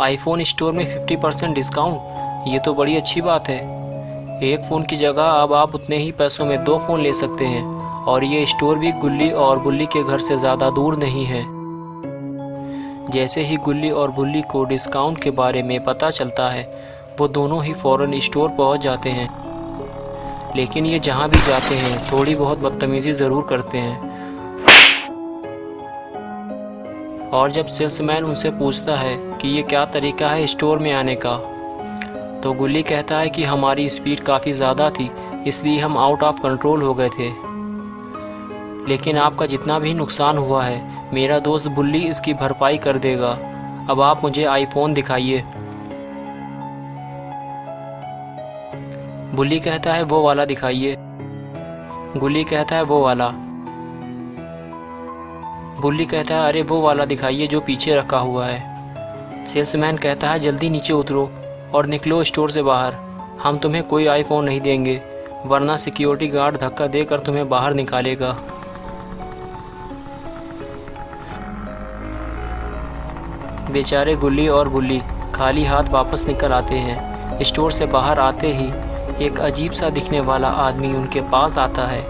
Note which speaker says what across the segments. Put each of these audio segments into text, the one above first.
Speaker 1: IPhone store में 50% discount, ये तो बड़ी अच्छी बात है। एक फ़ोन की जगह अब आप उतने ही पैसों में 2 फ़ोन ले सकते हैं और ये स्टोर भी गुल्ली और बुल्ली के घर से ज़्यादा दूर नहीं है। जैसे ही गुल्ली और बुल्ली को डिस्काउंट के बारे में पता चलता है, वो दोनों ही फ़ौरन स्टोर पहुंच जाते हैं। लेकिन ये जहां भी जाते हैं थोड़ी बहुत बदतमीज़ी ज़रूर करते हैं। और जब सेल्समैन उनसे पूछता है कि ये क्या तरीका है स्टोर में आने का, तो गुल्ली कहता है कि हमारी स्पीड काफ़ी ज़्यादा थी, इसलिए हम आउट ऑफ कंट्रोल हो गए थे। लेकिन आपका जितना भी नुकसान हुआ है, मेरा दोस्त बुल्ली इसकी भरपाई कर देगा। अब आप मुझे आईफोन दिखाइए। बुल्ली कहता है वो वाला दिखाइए। गुल्ली कहता है वो वाला। बुल्ली कहता है अरे वो वाला दिखाइए जो पीछे रखा हुआ है। सेल्समैन कहता है जल्दी नीचे उतरो और निकलो स्टोर से बाहर। हम तुम्हें कोई आईफोन नहीं देंगे, वरना सिक्योरिटी गार्ड धक्का देकर तुम्हें बाहर निकालेगा। बेचारे गुल्ली और बुल्ली खाली हाथ वापस निकल आते हैं। स्टोर से बाहर आते ही एक अजीब सा दिखने वाला आदमी उनके पास आता है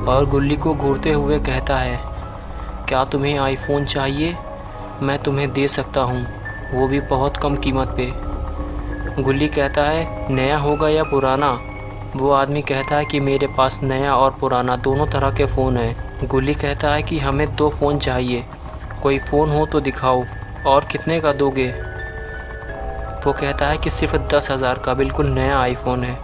Speaker 1: और गुल्ली को घूरते हुए कहता है, क्या तुम्हें आईफोन चाहिए? मैं तुम्हें दे सकता हूँ, वो भी बहुत कम कीमत पे। गुल्ली कहता है नया होगा या पुराना? वो आदमी कहता है कि मेरे पास नया और पुराना दोनों तरह के फ़ोन हैं। गुल्ली कहता है कि हमें 2 फ़ोन चाहिए, कोई फ़ोन हो तो दिखाओ। और कितने का दोगे? वो कहता है कि सिर्फ 10,000 का बिल्कुल नया आईफोन है,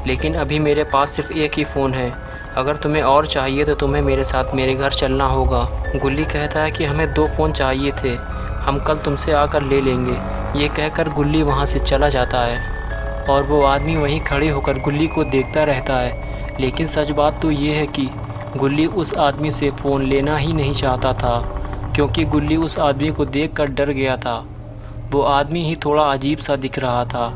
Speaker 1: लेकिन अभी मेरे पास सिर्फ एक ही फ़ोन है। अगर तुम्हें और चाहिए तो तुम्हें मेरे साथ मेरे घर चलना होगा। गुल्ली कहता है कि हमें 2 फ़ोन चाहिए थे, हम कल तुमसे आकर ले लेंगे। ये कहकर गुल्ली वहाँ से चला जाता है और वो आदमी वहीं खड़े होकर गुल्ली को देखता रहता है। लेकिन सच बात तो ये है कि गुल्ली उस आदमी से फ़ोन लेना ही नहीं चाहता था, क्योंकि गुल्ली उस आदमी को देखकर डर गया था। वो आदमी ही थोड़ा अजीब सा दिख रहा था।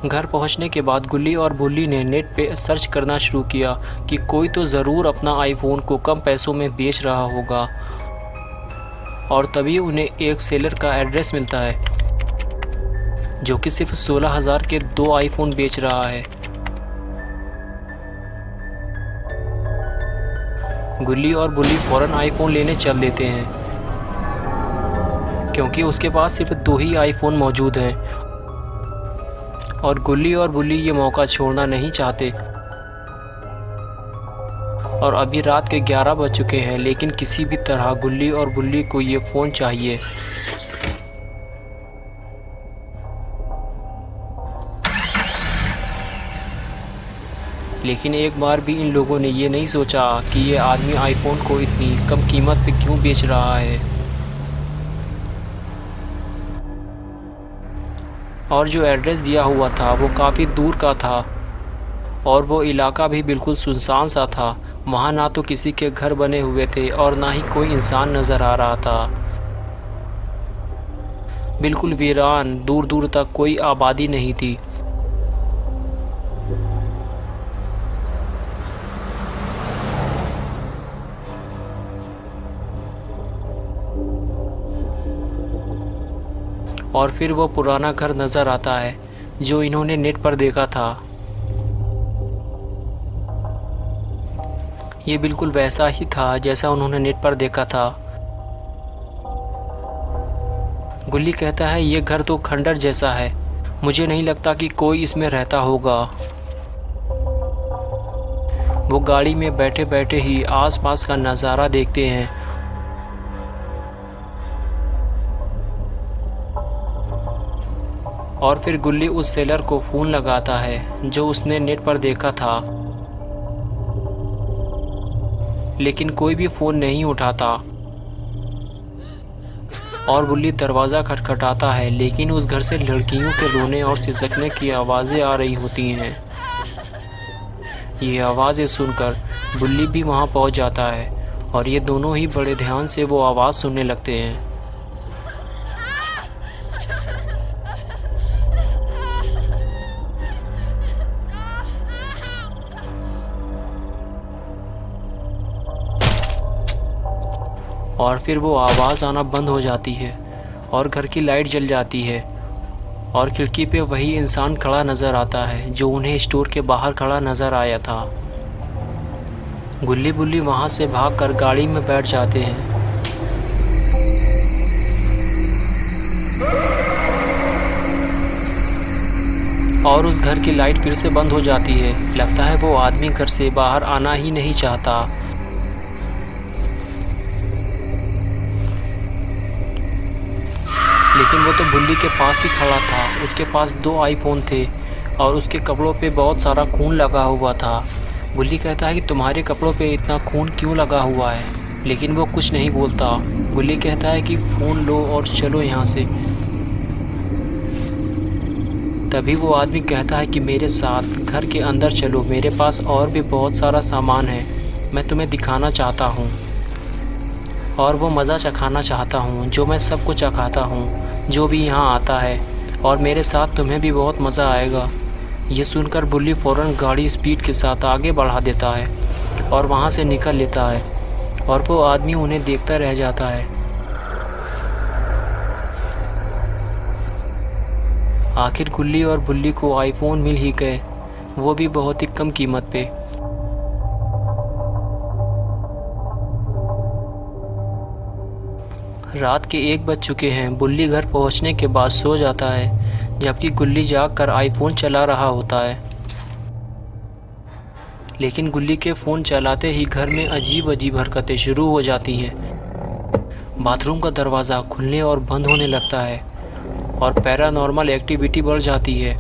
Speaker 1: घर पहुंचने के बाद गुल्ली और बुल्ली ने नेट पे सर्च करना शुरू किया कि कोई तो ज़रूर अपना आईफोन को कम पैसों में बेच रहा होगा। और तभी उन्हें एक सेलर का एड्रेस मिलता है जो कि सिर्फ 16,000 के 2 आईफोन बेच रहा है। गुल्ली और बुल्ली फ़ौरन आईफोन लेने चल देते हैं, क्योंकि उसके पास सिर्फ 2 ही आईफोन मौजूद हैं और गुल्ली और बुल्ली ये मौका छोड़ना नहीं चाहते। और अभी रात के 11 बज चुके हैं, लेकिन किसी भी तरह गुल्ली और बुल्ली को ये फ़ोन चाहिए। लेकिन एक बार भी इन लोगों ने ये नहीं सोचा कि ये आदमी आईफोन को इतनी कम कीमत पे क्यों बेच रहा है। और जो एड्रेस दिया हुआ था वो काफ़ी दूर का था और वो इलाका भी बिल्कुल सुनसान सा था। वहाँ ना तो किसी के घर बने हुए थे और ना ही कोई इंसान नज़र आ रहा था। बिल्कुल वीरान, दूर दूर तक कोई आबादी नहीं थी। और फिर वो पुराना घर नज़र आता है जो इन्होंने नेट पर देखा था। ये बिल्कुल वैसा ही था जैसा उन्होंने नेट पर देखा था। गुल्ली कहता है ये घर तो खंडर जैसा है, मुझे नहीं लगता कि कोई इसमें रहता होगा। वो गाड़ी में बैठे बैठे ही आसपास का नज़ारा देखते हैं और फिर गुल्ली उस सेलर को फ़ोन लगाता है जो उसने नेट पर देखा था, लेकिन कोई भी फ़ोन नहीं उठाता। और गुल्ली दरवाज़ा खटखटाता है, लेकिन उस घर से लड़कियों के रोने और सिसकने की आवाज़ें आ रही होती हैं। ये आवाज़ें सुनकर गुल्ली भी वहाँ पहुँच जाता है और ये दोनों ही बड़े ध्यान से वो आवाज़ सुनने लगते हैं। और फिर वो आवाज़ आना बंद हो जाती है और घर की लाइट जल जाती है और खिड़की पे वही इंसान खड़ा नज़र आता है जो उन्हें स्टोर के बाहर खड़ा नज़र आया था। गुल्ली बुल्ली वहाँ से भागकर गाड़ी में बैठ जाते हैं। और उस घर की लाइट फिर से बंद हो जाती है। लगता है वो आदमी घर से बाहर आना ही नहीं चाहता। लेकिन वो तो बुल्ली के पास ही खड़ा था। उसके पास 2 आईफोन थे और उसके कपड़ों पे बहुत सारा खून लगा हुआ था। बुल्ली कहता है कि तुम्हारे कपड़ों पे इतना खून क्यों लगा हुआ है, लेकिन वो कुछ नहीं बोलता। बुल्ली कहता है कि फ़ोन लो और चलो यहाँ से। तभी वो आदमी कहता है कि मेरे साथ घर के अंदर चलो, मेरे पास और भी बहुत सारा सामान है, मैं तुम्हें दिखाना चाहता हूँ और वो मज़ा चखाना चाहता हूँ जो मैं सबको चखाता हूँ जो भी यहाँ आता है, और मेरे साथ तुम्हें भी बहुत मज़ा आएगा। ये सुनकर बुल्ली फ़ौरन गाड़ी स्पीड के साथ आगे बढ़ा देता है और वहाँ से निकल लेता है और वो आदमी उन्हें देखता रह जाता है। आखिर गुल्ली और बुल्ली को आईफोन मिल ही गए, वो भी बहुत ही कम कीमत पे। रात के 1 बज चुके हैं। बुल्ली घर पहुंचने के बाद सो जाता है, जबकि गुल्ली जागकर आईफोन चला रहा होता है। लेकिन गुल्ली के फ़ोन चलाते ही घर में अजीब अजीब हरकतें शुरू हो जाती हैं। बाथरूम का दरवाज़ा खुलने और बंद होने लगता है और पैरानॉर्मल एक्टिविटी बढ़ जाती है।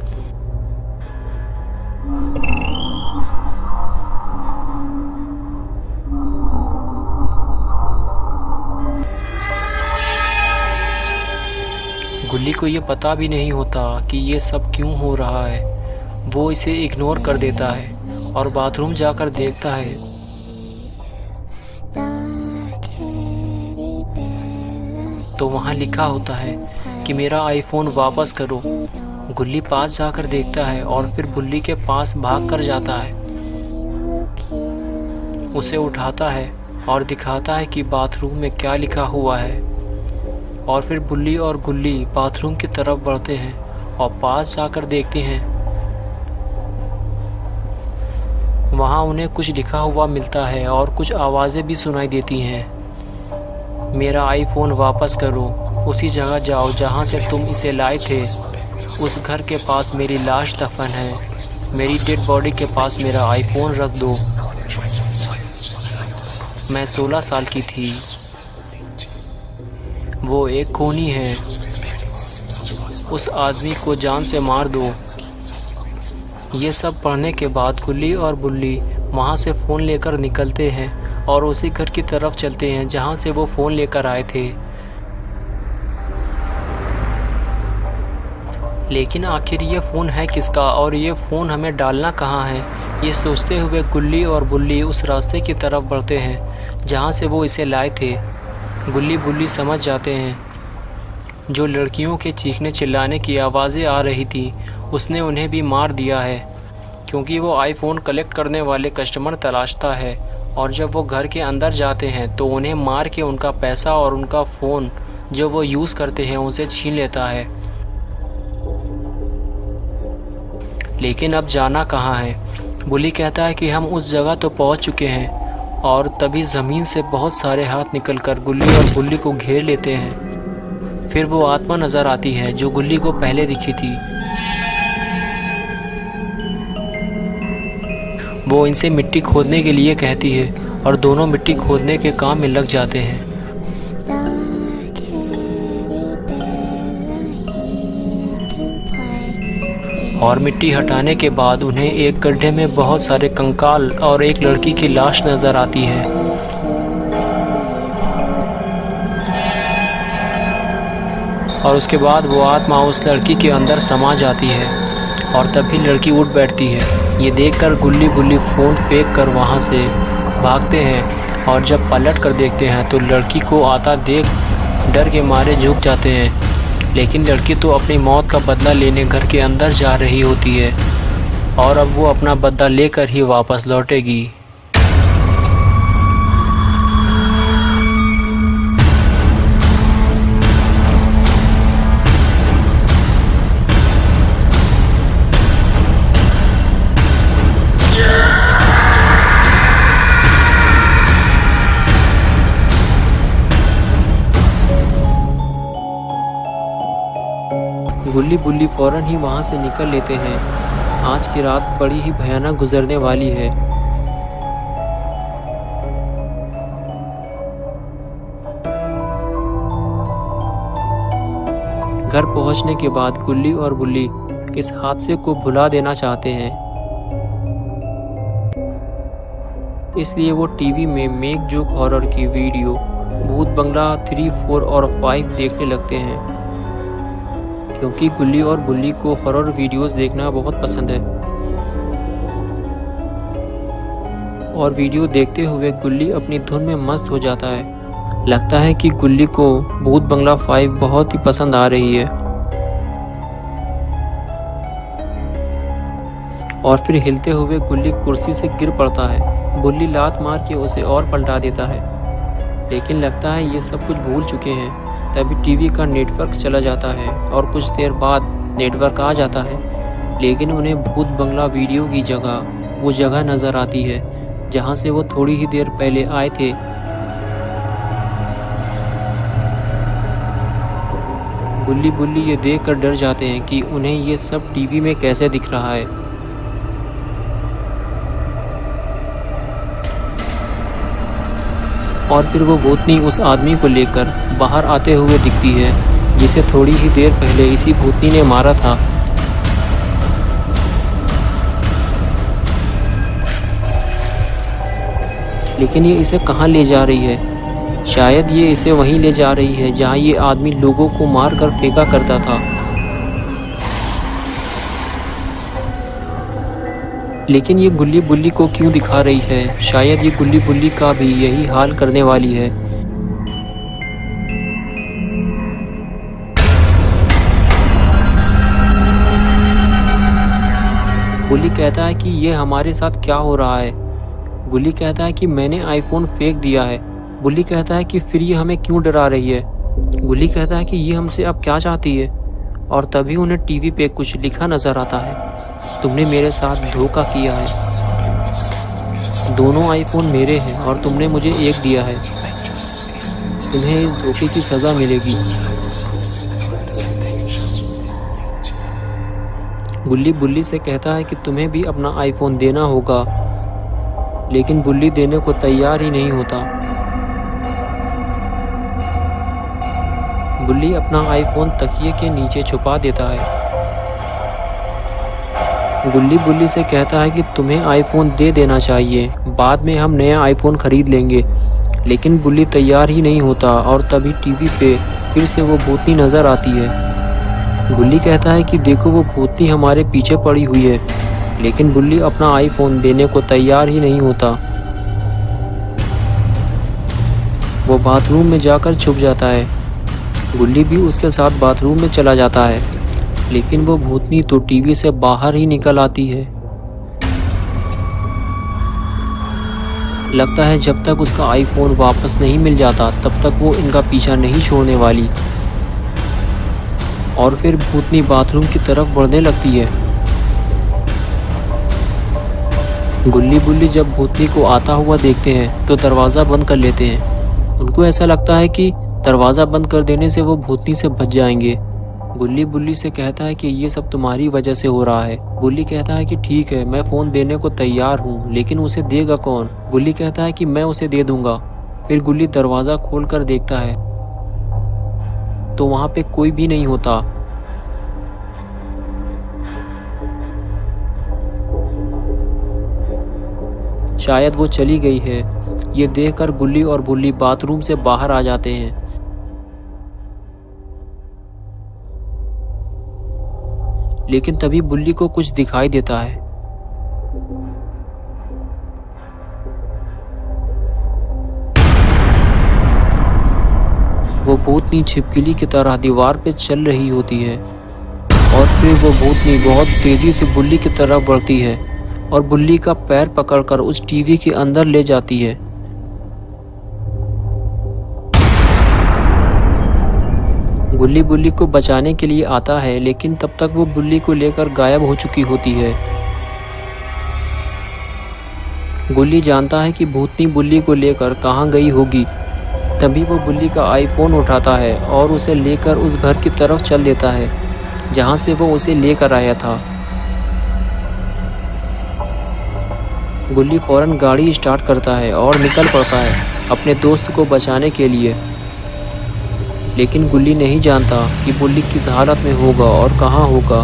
Speaker 1: गुल्ली को ये पता भी नहीं होता कि ये सब क्यों हो रहा है। वो इसे इग्नोर कर देता है और बाथरूम जाकर देखता है तो वहाँ लिखा होता है कि मेरा आईफोन वापस करो। गुल्ली पास जाकर देखता है और फिर बुल्ली के पास भाग कर जाता है, उसे उठाता है और दिखाता है कि बाथरूम में क्या लिखा हुआ है। और फिर बुल्ली और गुल्ली बाथरूम की तरफ बढ़ते हैं और पास जाकर देखते हैं, वहाँ उन्हें कुछ लिखा हुआ मिलता है और कुछ आवाज़ें भी सुनाई देती हैं। मेरा आईफोन वापस करो, उसी जगह जाओ जहाँ से तुम इसे लाए थे। उस घर के पास मेरी लाश दफन है, मेरी डेड बॉडी के पास मेरा आईफोन रख दो। मैं 16 साल की थी, वो एक खूनी है, उस आदमी को जान से मार दो। ये सब पढ़ने के बाद गुल्ली और बुल्ली वहाँ से फ़ोन लेकर निकलते हैं और उसी घर की तरफ चलते हैं जहाँ से वो फ़ोन लेकर आए थे। लेकिन आखिर ये फ़ोन है किसका और ये फ़ोन हमें डालना कहाँ है, ये सोचते हुए गुल्ली और बुल्ली उस रास्ते की तरफ बढ़ते हैं जहाँ से वो इसे लाए थे। गुल्ली बुल्ली समझ जाते हैं जो लड़कियों के चीखने चिल्लाने की आवाज़ें आ रही थी उसने उन्हें भी मार दिया है, क्योंकि वो आईफोन कलेक्ट करने वाले कस्टमर तलाशता है और जब वो घर के अंदर जाते हैं तो उन्हें मार के उनका पैसा और उनका फ़ोन जो वो यूज़ करते हैं उसे छीन लेता है। लेकिन अब जाना कहाँ है? बुल्ली कहता है कि हम उस जगह तो पहुँच चुके हैं, और तभी ज़मीन से बहुत सारे हाथ निकलकर गुल्ली और बुल्ली को घेर लेते हैं। फिर वो आत्मा नज़र आती है जो गुल्ली को पहले दिखी थी। वो इनसे मिट्टी खोदने के लिए कहती है और दोनों मिट्टी खोदने के काम में लग जाते हैं। और मिट्टी हटाने के बाद उन्हें एक गड्ढे में बहुत सारे कंकाल और एक लड़की की लाश नज़र आती है। और उसके बाद वो आत्मा उस लड़की के अंदर समा जाती है और तभी लड़की उठ बैठती है। ये देखकर गुल्ली बुल्ली फ़ोन फेंक कर वहाँ से भागते हैं और जब पलट कर देखते हैं तो लड़की को आता देख डर के मारे झुक जाते हैं। लेकिन लड़की तो अपनी मौत का बदला लेने घर के अंदर जा रही होती है और अब वो अपना बदला लेकर ही वापस लौटेगी। गुल्ली बुल्ली फौरन ही वहाँ से निकल लेते हैं। आज की रात बड़ी ही भयानक गुजरने वाली है। घर पहुंचने के बाद गुल्ली और बुल्ली इस हादसे को भुला देना चाहते हैं, इसलिए वो टीवी में मेक जोक हॉरर की वीडियो भूत बंगला 3, 4 और 5 देखने लगते हैं, क्योंकि गुल्ली और बुल्ली को हॉरर वीडियोस देखना बहुत पसंद है। और वीडियो देखते हुए गुल्ली अपनी धुन में मस्त हो जाता है। लगता है कि गुल्ली को भूत बंगला 5 बहुत ही पसंद आ रही है। और फिर हिलते हुए गुल्ली कुर्सी से गिर पड़ता है। बुल्ली लात मार के उसे और पलटा देता है, लेकिन लगता है ये सब कुछ भूल चुके हैं। तभी टीवी का नेटवर्क चला जाता है और कुछ देर बाद नेटवर्क आ जाता है, लेकिन उन्हें भूत बंगला वीडियो की जगह वो जगह नज़र आती है जहाँ से वो थोड़ी ही देर पहले आए थे। गुल्ली बुल्ली ये देखकर डर जाते हैं कि उन्हें ये सब टीवी में कैसे दिख रहा है। और फिर वो भूतनी उस आदमी को लेकर बाहर आते हुए दिखती है, जिसे थोड़ी ही देर पहले इसी भूतनी ने मारा था। लेकिन ये इसे कहाँ ले जा रही है? शायद ये इसे वहीं ले जा रही है जहाँ ये आदमी लोगों को मार कर फेंका करता था। लेकिन ये गुल्ली बुल्ली को क्यों दिखा रही है? शायद ये गुल्ली बुल्ली का भी यही हाल करने वाली है। गुल्ली कहता है कि ये हमारे साथ क्या हो रहा है। गुल्ली कहता है कि मैंने आईफोन फेंक दिया है। बुल्ली कहता है कि फिर ये हमें क्यों डरा रही है। गुल्ली कहता है कि ये हमसे अब क्या चाहती है। और तभी उन्हें टीवी पे कुछ लिखा नजर आता है, तुमने मेरे साथ धोखा किया है। दोनों आईफोन मेरे हैं और तुमने मुझे एक दिया है। तुम्हें इस धोखे की सज़ा मिलेगी। गुल्ली बुल्ली से कहता है कि तुम्हें भी अपना आईफोन देना होगा, लेकिन बुल्ली देने को तैयार ही नहीं होता। बुल्ली अपना आईफोन तकिए के नीचे छुपा देता है। गुल्ली बुल्ली से कहता है कि तुम्हें आईफोन दे देना चाहिए, बाद में हम नया आईफोन खरीद लेंगे। लेकिन बुल्ली तैयार ही नहीं होता और तभी टीवी पे फिर से वो भूतनी नज़र आती है। गुल्ली कहता है कि देखो वो भूतनी हमारे पीछे पड़ी हुई है, लेकिन बुल्ली अपना आईफोन देने को तैयार ही नहीं होता। वो बाथरूम में जाकर छुप जाता है। गुल्ली भी उसके साथ बाथरूम में चला जाता है, लेकिन वो भूतनी तो टीवी से बाहर ही निकल आती है। लगता है जब तक उसका आईफोन वापस नहीं मिल जाता तब तक वो इनका पीछा नहीं छोड़ने वाली। और फिर भूतनी बाथरूम की तरफ बढ़ने लगती है। गुल्ली बुल्ली जब भूतनी को आता हुआ देखते हैं तो दरवाज़ा बंद कर लेते हैं। उनको ऐसा लगता है कि दरवाज़ा बंद कर देने से वो भूतनी से बच जाएंगे। गुल्ली बुल्ली से कहता है कि ये सब तुम्हारी वजह से हो रहा है। बुल्ली कहता है कि ठीक है, मैं फ़ोन देने को तैयार हूँ, लेकिन उसे देगा कौन? गुल्ली कहता है कि मैं उसे दे दूँगा। फिर गुल्ली दरवाज़ा खोल कर देखता है तो वहाँ पे कोई भी नहीं होता। शायद वो चली गई है। ये देखकर गुल्ली और बुल्ली बाथरूम से बाहर आ जाते हैं। लेकिन तभी बुल्ली को कुछ दिखाई देता है। वो भूतनी छिपकली की तरह दीवार पे चल रही होती है और फिर वो भूतनी बहुत तेजी से बुल्ली की तरफ बढ़ती है और बुल्ली का पैर पकड़कर उस टीवी के अंदर ले जाती है। गुल्ली बुल्ली को बचाने के लिए आता है, लेकिन तब तक वो बुल्ली को लेकर गायब हो चुकी होती है। गुल्ली जानता है कि भूतनी बुल्ली को लेकर कहाँ गई होगी। तभी वो बुल्ली का आईफोन उठाता है और उसे लेकर उस घर की तरफ चल देता है। जहाँ से वो उसे लेकर आया था। गुल्ली फौरन गाड़ी स्टार्ट करता है और निकल पड़ता है अपने दोस्त को बचाने के लिए। लेकिन गुल्ली नहीं जानता कि बुल्ली किस हालत में होगा और कहाँ होगा।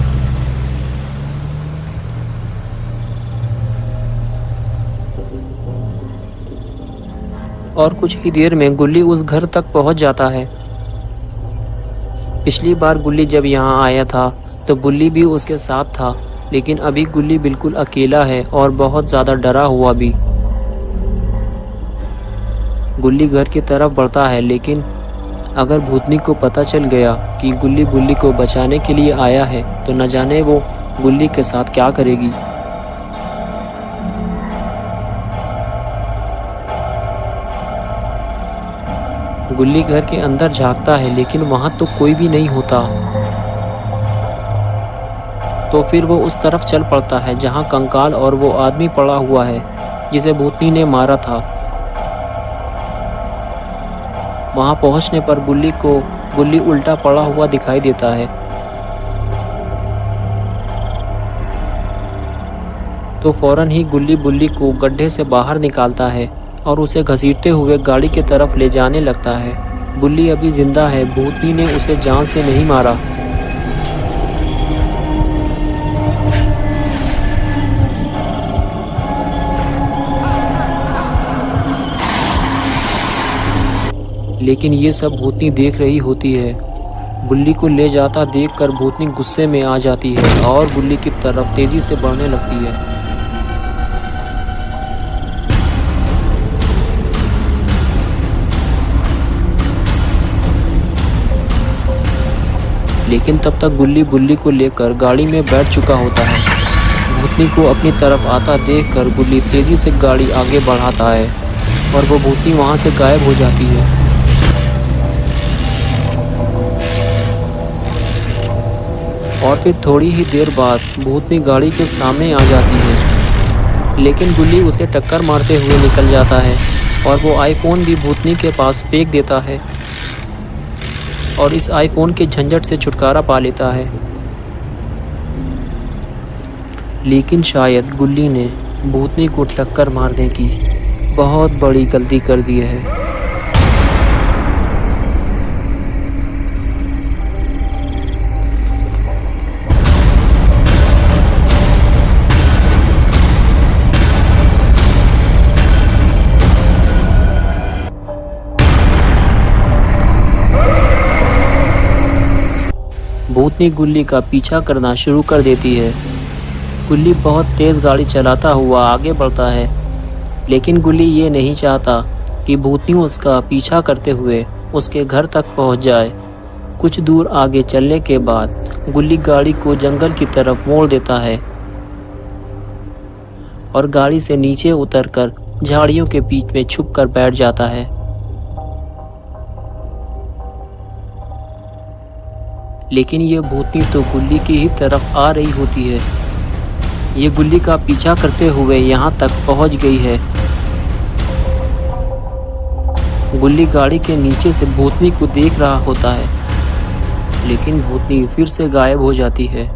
Speaker 1: और कुछ ही देर में गुल्ली उस घर तक पहुंच जाता है। पिछली बार गुल्ली जब यहाँ आया था तो बुल्ली भी उसके साथ था, लेकिन अभी गुल्ली बिल्कुल अकेला है और बहुत ज़्यादा डरा हुआ भी। गुल्ली घर की तरफ बढ़ता है, लेकिन अगर भूतनी को पता चल गया कि गुल्ली बुल्ली को बचाने के लिए आया है तो न जाने वो गुल्ली के साथ क्या करेगी। गुल्ली घर के अंदर झांकता है, लेकिन वहां तो कोई भी नहीं होता। तो फिर वो उस तरफ चल पड़ता है जहां कंकाल और वो आदमी पड़ा हुआ है जिसे भूतनी ने मारा था। वहां पहुंचने पर गुल्ली उल्टा पड़ा हुआ दिखाई देता है। तो फौरन ही गुल्ली बुल्ली को गड्ढे से बाहर निकालता है और उसे घसीटते हुए गाड़ी की तरफ ले जाने लगता है। बुल्ली अभी जिंदा है, भूतनी ने उसे जान से नहीं मारा। लेकिन ये सब भूतनी देख रही होती है। बुल्ली को ले जाता देखकर भूतनी गुस्से में आ जाती है और बुल्ली की तरफ तेजी से बढ़ने लगती है। लेकिन तब तक गुल्ली बुल्ली को लेकर गाड़ी में बैठ चुका होता है। भूतनी को अपनी तरफ आता देखकर गुल्ली तेजी से गाड़ी आगे बढ़ाता है और वो भूतनी वहां से गायब हो जाती है। और फिर थोड़ी ही देर बाद भूतनी गाड़ी के सामने आ जाती है, लेकिन गुल्ली उसे टक्कर मारते हुए निकल जाता है और वो आईफोन भी भूतनी के पास फेंक देता है और इस आईफोन के झंझट से छुटकारा पा लेता है। लेकिन शायद गुल्ली ने भूतनी को टक्कर मारने की बहुत बड़ी गलती कर दी है। भूतनी गुल्ली का पीछा करना शुरू कर देती है। गुल्ली बहुत तेज़ गाड़ी चलाता हुआ आगे बढ़ता है, लेकिन गुल्ली ये नहीं चाहता कि भूतनी उसका पीछा करते हुए उसके घर तक पहुंच जाए। कुछ दूर आगे चलने के बाद गुल्ली गाड़ी को जंगल की तरफ मोड़ देता है और गाड़ी से नीचे उतरकर झाड़ियों के बीच में छुप कर बैठ जाता है। लेकिन ये भूतनी तो गुल्ली की ही तरफ आ रही होती है। ये गुल्ली का पीछा करते हुए यहाँ तक पहुँच गई है। गुल्ली गाड़ी के नीचे से भूतनी को देख रहा होता है, लेकिन भूतनी फिर से गायब हो जाती है।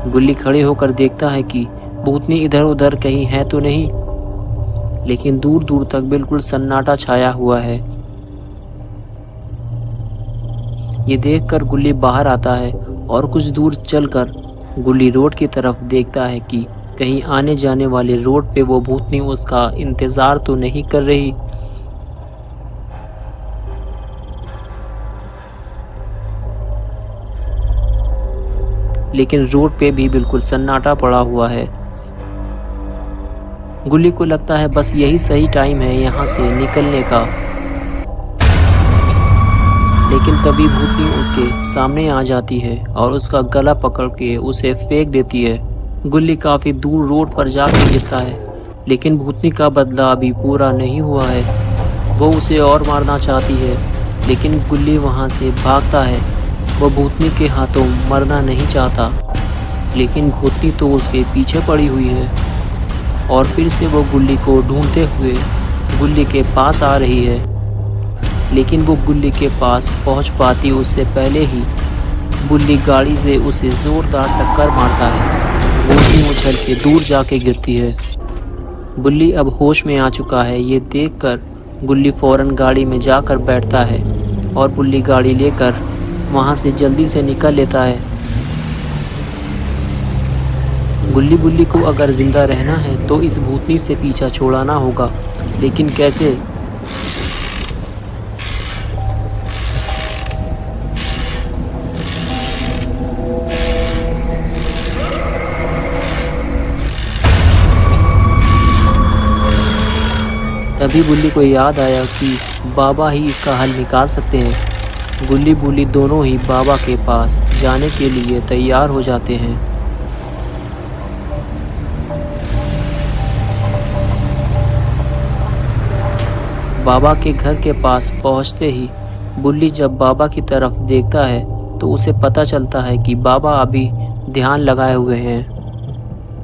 Speaker 1: गुल्ली खड़े होकर देखता है कि भूतनी इधर उधर कहीं है तो नहीं, लेकिन दूर दूर तक बिल्कुल सन्नाटा छाया हुआ है। ये देखकर गुल्ली बाहर आता है और कुछ दूर चलकर गुल्ली रोड की तरफ देखता है कि कहीं आने जाने वाले रोड पे वो भूतनी उसका इंतज़ार तो नहीं कर रही। लेकिन रोड पे भी बिल्कुल सन्नाटा पड़ा हुआ है। गुल्ली को लगता है बस यही सही टाइम है यहाँ से निकलने का, लेकिन तभी भूतनी उसके सामने आ जाती है और उसका गला पकड़ के उसे फेंक देती है। गुल्ली काफ़ी दूर रोड पर जाकर गिरता है, लेकिन भूतनी का बदला अभी पूरा नहीं हुआ है। वो उसे और मारना चाहती है, लेकिन गुल्ली वहाँ से भागता है। वो भूतनी के हाथों मरना नहीं चाहता, लेकिन भूतनी तो उसके पीछे पड़ी हुई है और फिर से वो गुल्ली को ढूंढते हुए गुल्ली के पास आ रही है। लेकिन वो गुल्ली के पास पहुंच पाती उससे पहले ही गुल्ली गाड़ी से उसे जोरदार टक्कर मारता है। भूतनी उछल के दूर जाके गिरती है। गुल्ली अब होश में आ चुका है। ये देखकर गुल्ली फौरन गाड़ी में जाकर बैठता है और गुल्ली गाड़ी लेकर वहाँ से जल्दी से निकल लेता है। गुल्ली बुल्ली को अगर जिंदा रहना है तो इस भूतनी से पीछा छुड़ाना होगा, लेकिन कैसे? तभी गुल्ली को याद आया कि बाबा ही इसका हल निकाल सकते हैं। गुल्ली बुल्ली दोनों ही बाबा के पास जाने के लिए तैयार हो जाते हैं। बाबा के घर के पास पहुंचते ही गुल्ली जब बाबा की तरफ देखता है तो उसे पता चलता है कि बाबा अभी ध्यान लगाए हुए हैं।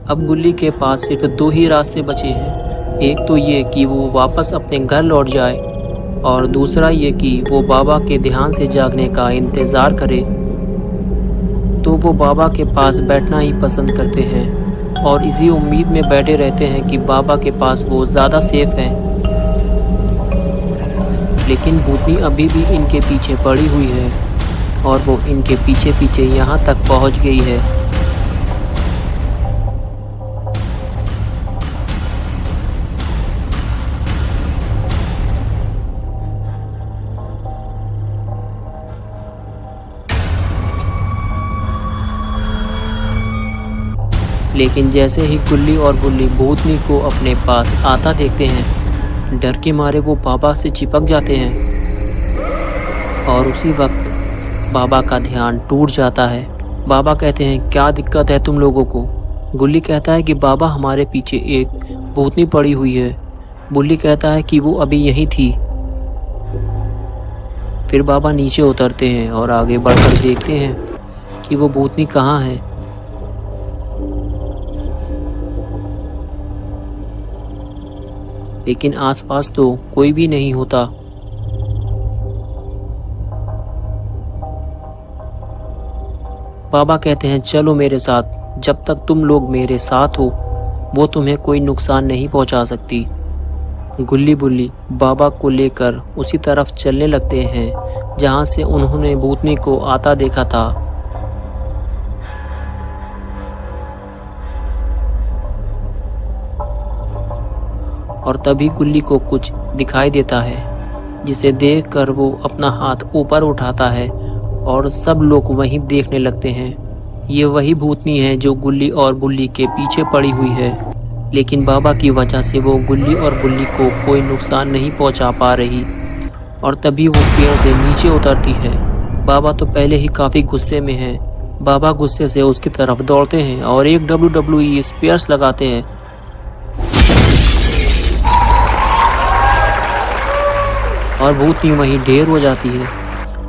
Speaker 1: अब गुल्ली के पास सिर्फ दो ही रास्ते बचे हैं। एक तो ये कि वो वापस अपने घर लौट जाए और दूसरा ये कि वो बाबा के ध्यान से जागने का इंतज़ार करे। तो वो बाबा के पास बैठना ही पसंद करते हैं और इसी उम्मीद में बैठे रहते हैं कि बाबा के पास वो ज़्यादा सेफ है। लेकिन भूतनी अभी भी इनके पीछे पड़ी हुई है और वो इनके पीछे पीछे यहाँ तक पहुँच गई है। लेकिन जैसे ही गुल्ली और बुल्ली भूतनी को अपने पास आता देखते हैं, डर के मारे वो बाबा से चिपक जाते हैं और उसी वक्त बाबा का ध्यान टूट जाता है। बाबा कहते हैं, क्या दिक्कत है तुम लोगों को? गुल्ली कहता है कि बाबा हमारे पीछे एक भूतनी पड़ी हुई है। बुल्ली कहता है कि वो अभी यहीं थी। फिर बाबा नीचे उतरते हैं और आगे बढ़कर देखते हैं कि वो भूतनी कहाँ है। लेकिन आसपास तो कोई भी नहीं होता। बाबा कहते हैं, चलो मेरे साथ, जब तक तुम लोग मेरे साथ हो वो तुम्हें कोई नुकसान नहीं पहुंचा सकती। गुल्ली बुल्ली बाबा को लेकर उसी तरफ चलने लगते हैं जहां से उन्होंने भूतनी को आता देखा था। और तभी गुल्ली को कुछ दिखाई देता है, जिसे देखकर वो अपना हाथ ऊपर उठाता है और सब लोग वहीं देखने लगते हैं। ये वही भूतनी है जो गुल्ली और बुल्ली के पीछे पड़ी हुई है, लेकिन बाबा की वजह से वो गुल्ली और बुल्ली को कोई नुकसान नहीं पहुंचा पा रही। और तभी वो पेड़ से नीचे उतरती है। बाबा तो पहले ही काफ़ी गुस्से में है। बाबा गुस्से से उसकी तरफ दौड़ते हैं और एक WWE स्पेयर्स लगाते हैं। और भूतनी वहीं ढेर हो जाती है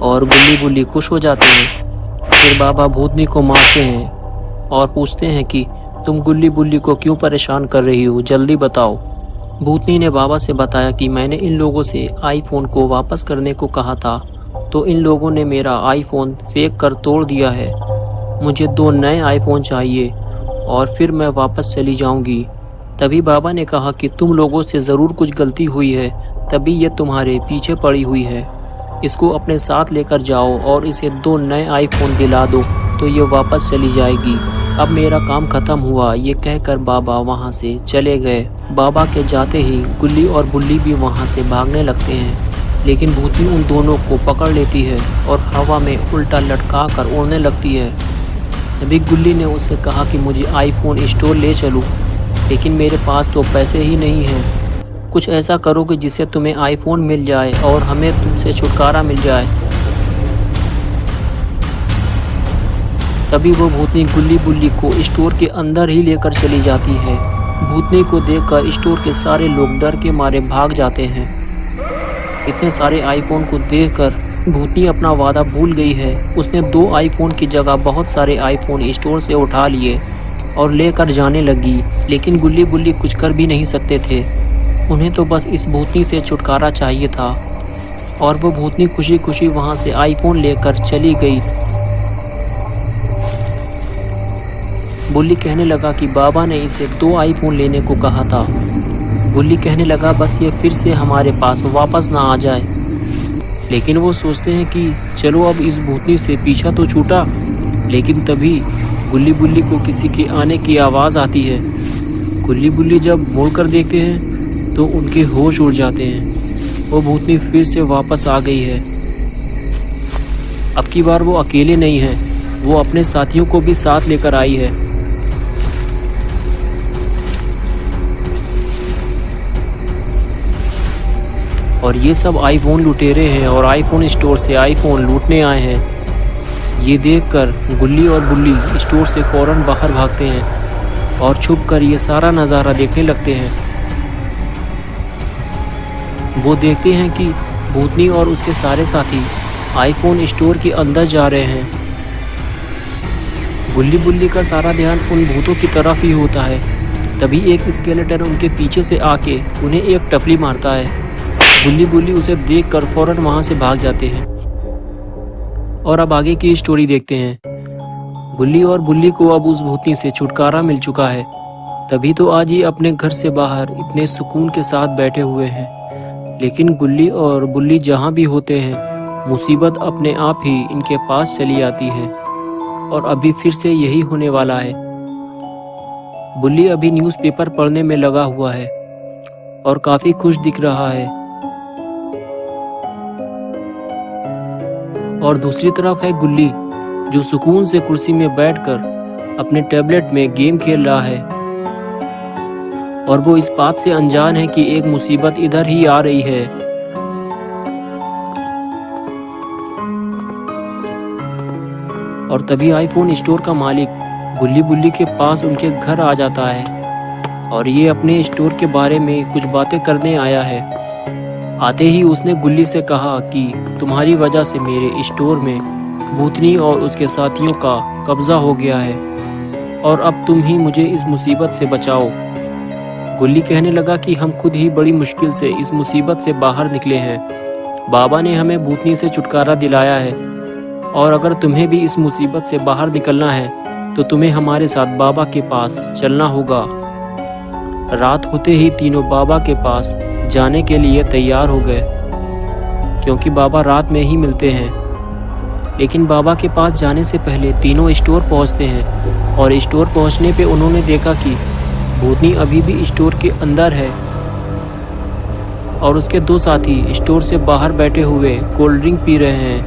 Speaker 1: और गुल्ली बुल्ली खुश हो जाते हैं। फिर बाबा भूतनी को मारते हैं और पूछते हैं कि तुम गुल्ली बुल्ली को क्यों परेशान कर रही हो, जल्दी बताओ। भूतनी ने बाबा से बताया कि मैंने इन लोगों से आईफोन को वापस करने को कहा था, तो इन लोगों ने मेरा आईफोन फेंक कर तोड़ दिया है। मुझे 2 नए आईफोन चाहिए और फिर मैं वापस चली जाऊंगी। तभी बाबा ने कहा कि तुम लोगों से ज़रूर कुछ गलती हुई है, तभी ये तुम्हारे पीछे पड़ी हुई है। इसको अपने साथ लेकर जाओ और इसे 2 नए आईफोन दिला दो तो ये वापस चली जाएगी। अब मेरा काम ख़त्म हुआ। ये कहकर बाबा वहाँ से चले गए। बाबा के जाते ही गुल्ली और बुल्ली भी वहाँ से भागने लगते हैं, लेकिन भूतनी उन दोनों को पकड़ लेती है और हवा में उल्टा लटका कर उड़ने लगती है। तभी गुल्ली ने उससे कहा कि मुझे आईफोन स्टोर ले चलो, लेकिन मेरे पास तो पैसे ही नहीं हैं। कुछ ऐसा करो कि जिससे तुम्हें आईफोन मिल जाए और हमें तुमसे छुटकारा मिल जाए। तभी वो भूतनी गुल्ली बुल्ली को स्टोर के अंदर ही लेकर चली जाती है। भूतनी को देखकर स्टोर के सारे लोग डर के मारे भाग जाते हैं। इतने सारे आईफोन को देखकर भूतनी अपना वादा भूल गई है। उसने 2 आईफोन की जगह बहुत सारे आईफोन स्टोर से उठा लिए और लेकर जाने लगी, लेकिन गुल्ली बुल्ली कुछ कर भी नहीं सकते थे। उन्हें तो बस इस भूतनी से छुटकारा चाहिए था। और वो भूतनी खुशी खुशी वहाँ से आईफोन लेकर चली गई। बुल्ली कहने लगा कि बाबा ने इसे 2 आईफोन लेने को कहा था। गुल्ली कहने लगा बस ये फिर से हमारे पास वापस ना आ जाए। लेकिन वो सोचते हैं कि चलो अब इस भूतनी से पीछा तो छूटा। लेकिन तभी गुल्ली बुल्ली को किसी के आने की आवाज़ आती है। गुल्ली बुल्ली जब मुड़कर देखते हैं तो उनके होश उड़ जाते हैं। वो भूतनी फिर से वापस आ गई है। अब की बार वो अकेले नहीं है, वो अपने साथियों को भी साथ लेकर आई है। और ये सब आईफोन लुटेरे हैं और आईफोन स्टोर से आईफोन लूटने आए हैं। ये देखकर गुल्ली और बुल्ली स्टोर से फ़ौरन बाहर भागते हैं और छुपकर ये सारा नज़ारा देखने लगते हैं। वो देखते हैं कि भूतनी और उसके सारे साथी आईफोन स्टोर के अंदर जा रहे हैं। गुल्ली बुल्ली का सारा ध्यान उन भूतों की तरफ ही होता है। तभी एक स्केलेटन उनके पीछे से आके उन्हें एक टपली मारता है। गुल्ली बुल्ली उसे देखकर फौरन वहां से भाग जाते हैं। और अब आगे की स्टोरी देखते हैं। गुल्ली और बुल्ली को अब उस भूतनी से छुटकारा मिल चुका है। तभी तो आज ये अपने घर से बाहर इतने सुकून के साथ बैठे हुए हैं। लेकिन गुल्ली और बुल्ली जहाँ भी होते हैं, मुसीबत अपने आप ही इनके पास चली आती है। और अभी फिर से यही होने वाला है। बुल्ली अभी न्यूज़पेपर पढ़ने में लगा हुआ है और काफ़ी खुश दिख रहा है। और दूसरी तरफ है गुल्ली, जो सुकून से कुर्सी में बैठकर अपने टैबलेट में गेम खेल रहा है। और वो इस बात से अनजान है कि एक मुसीबत इधर ही आ रही है। और तभी आईफोन स्टोर का मालिक गुल्ली बुल्ली के पास उनके घर आ जाता है और ये अपने स्टोर के बारे में कुछ बातें करने आया है। आते ही उसने गुल्ली से कहा कि तुम्हारी वजह से मेरे स्टोर में भूतनी और उसके साथियों का कब्जा हो गया है और अब तुम ही मुझे इस मुसीबत से बचाओ। गुल्ली कहने लगा कि हम खुद ही बड़ी मुश्किल से इस मुसीबत से बाहर निकले हैं। बाबा ने हमें भूतनी से छुटकारा दिलाया है और अगर तुम्हें भी इस मुसीबत से बाहर निकलना है तो तुम्हें हमारे साथ बाबा के पास चलना होगा। रात होते ही तीनों बाबा के पास जाने के लिए तैयार हो गए, क्योंकि बाबा रात में ही मिलते हैं। लेकिन बाबा के पास जाने से पहले तीनों स्टोर पहुंचते हैं और स्टोर पहुंचने पे उन्होंने देखा कि भूतनी अभी भी स्टोर के अंदर है और उसके 2 साथी स्टोर से बाहर बैठे हुए कोल्ड ड्रिंक पी रहे हैं।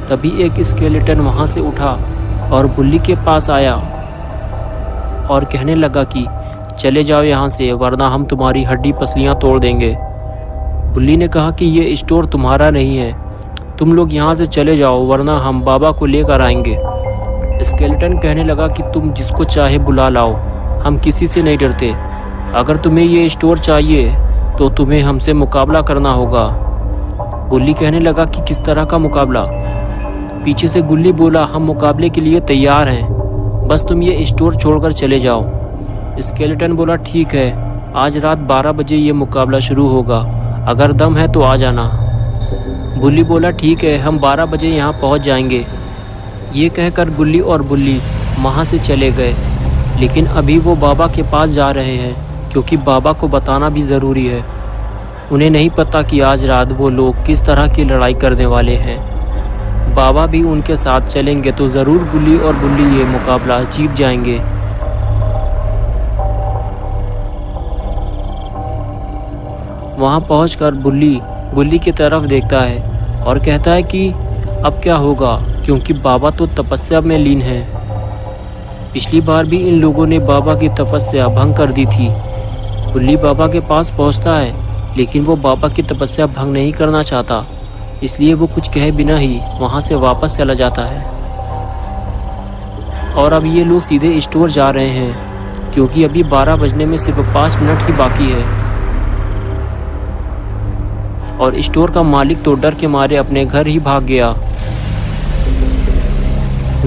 Speaker 1: तभी एक स्केलेटन वहां से उठा और बुल्ली के पास आया और कहने लगा कि चले जाओ यहाँ से, वरना हम तुम्हारी हड्डी पसलियाँ तोड़ देंगे। बुल्ली ने कहा कि ये स्टोर तुम्हारा नहीं है, तुम लोग यहाँ से चले जाओ वरना हम बाबा को लेकर आएंगे। स्केलेटन कहने लगा कि तुम जिसको चाहे बुला लाओ, हम किसी से नहीं डरते। अगर तुम्हें ये स्टोर चाहिए तो तुम्हें हमसे मुकाबला करना होगा। बुल्ली कहने लगा कि किस तरह का मुकाबला? पीछे से गुल्ली बोला, हम मुकाबले के लिए तैयार हैं, बस तुम ये स्टोर छोड़कर चले जाओ। स्केलेटन बोला ठीक है, आज रात 12 बजे ये मुकाबला शुरू होगा, अगर दम है तो आ जाना। बुल्ली बोला ठीक है, हम 12 बजे यहाँ पहुँच जाएंगे। ये कहकर गुल्ली और बुल्ली वहाँ से चले गए। लेकिन अभी वो बाबा के पास जा रहे हैं, क्योंकि बाबा को बताना भी ज़रूरी है। उन्हें नहीं पता कि आज रात वो लोग किस तरह की लड़ाई करने वाले हैं। बाबा भी उनके साथ चलेंगे तो ज़रूर गुल्ली और बुल्ली ये मुकाबला जीत जाएंगे। वहाँ पहुंचकर बुल्ली गुल्ली की तरफ देखता है और कहता है कि अब क्या होगा, क्योंकि बाबा तो तपस्या में लीन है। पिछली बार भी इन लोगों ने बाबा की तपस्या भंग कर दी थी। गुल्ली बाबा के पास पहुंचता है, लेकिन वो बाबा की तपस्या भंग नहीं करना चाहता, इसलिए वो कुछ कहे बिना ही वहाँ से वापस चला जाता है। और अब ये लोग सीधे स्टोर जा रहे हैं, क्योंकि अभी 12 बजने में सिर्फ 5 मिनट ही बाकी है। और स्टोर का मालिक तो डर के मारे अपने घर ही भाग गया।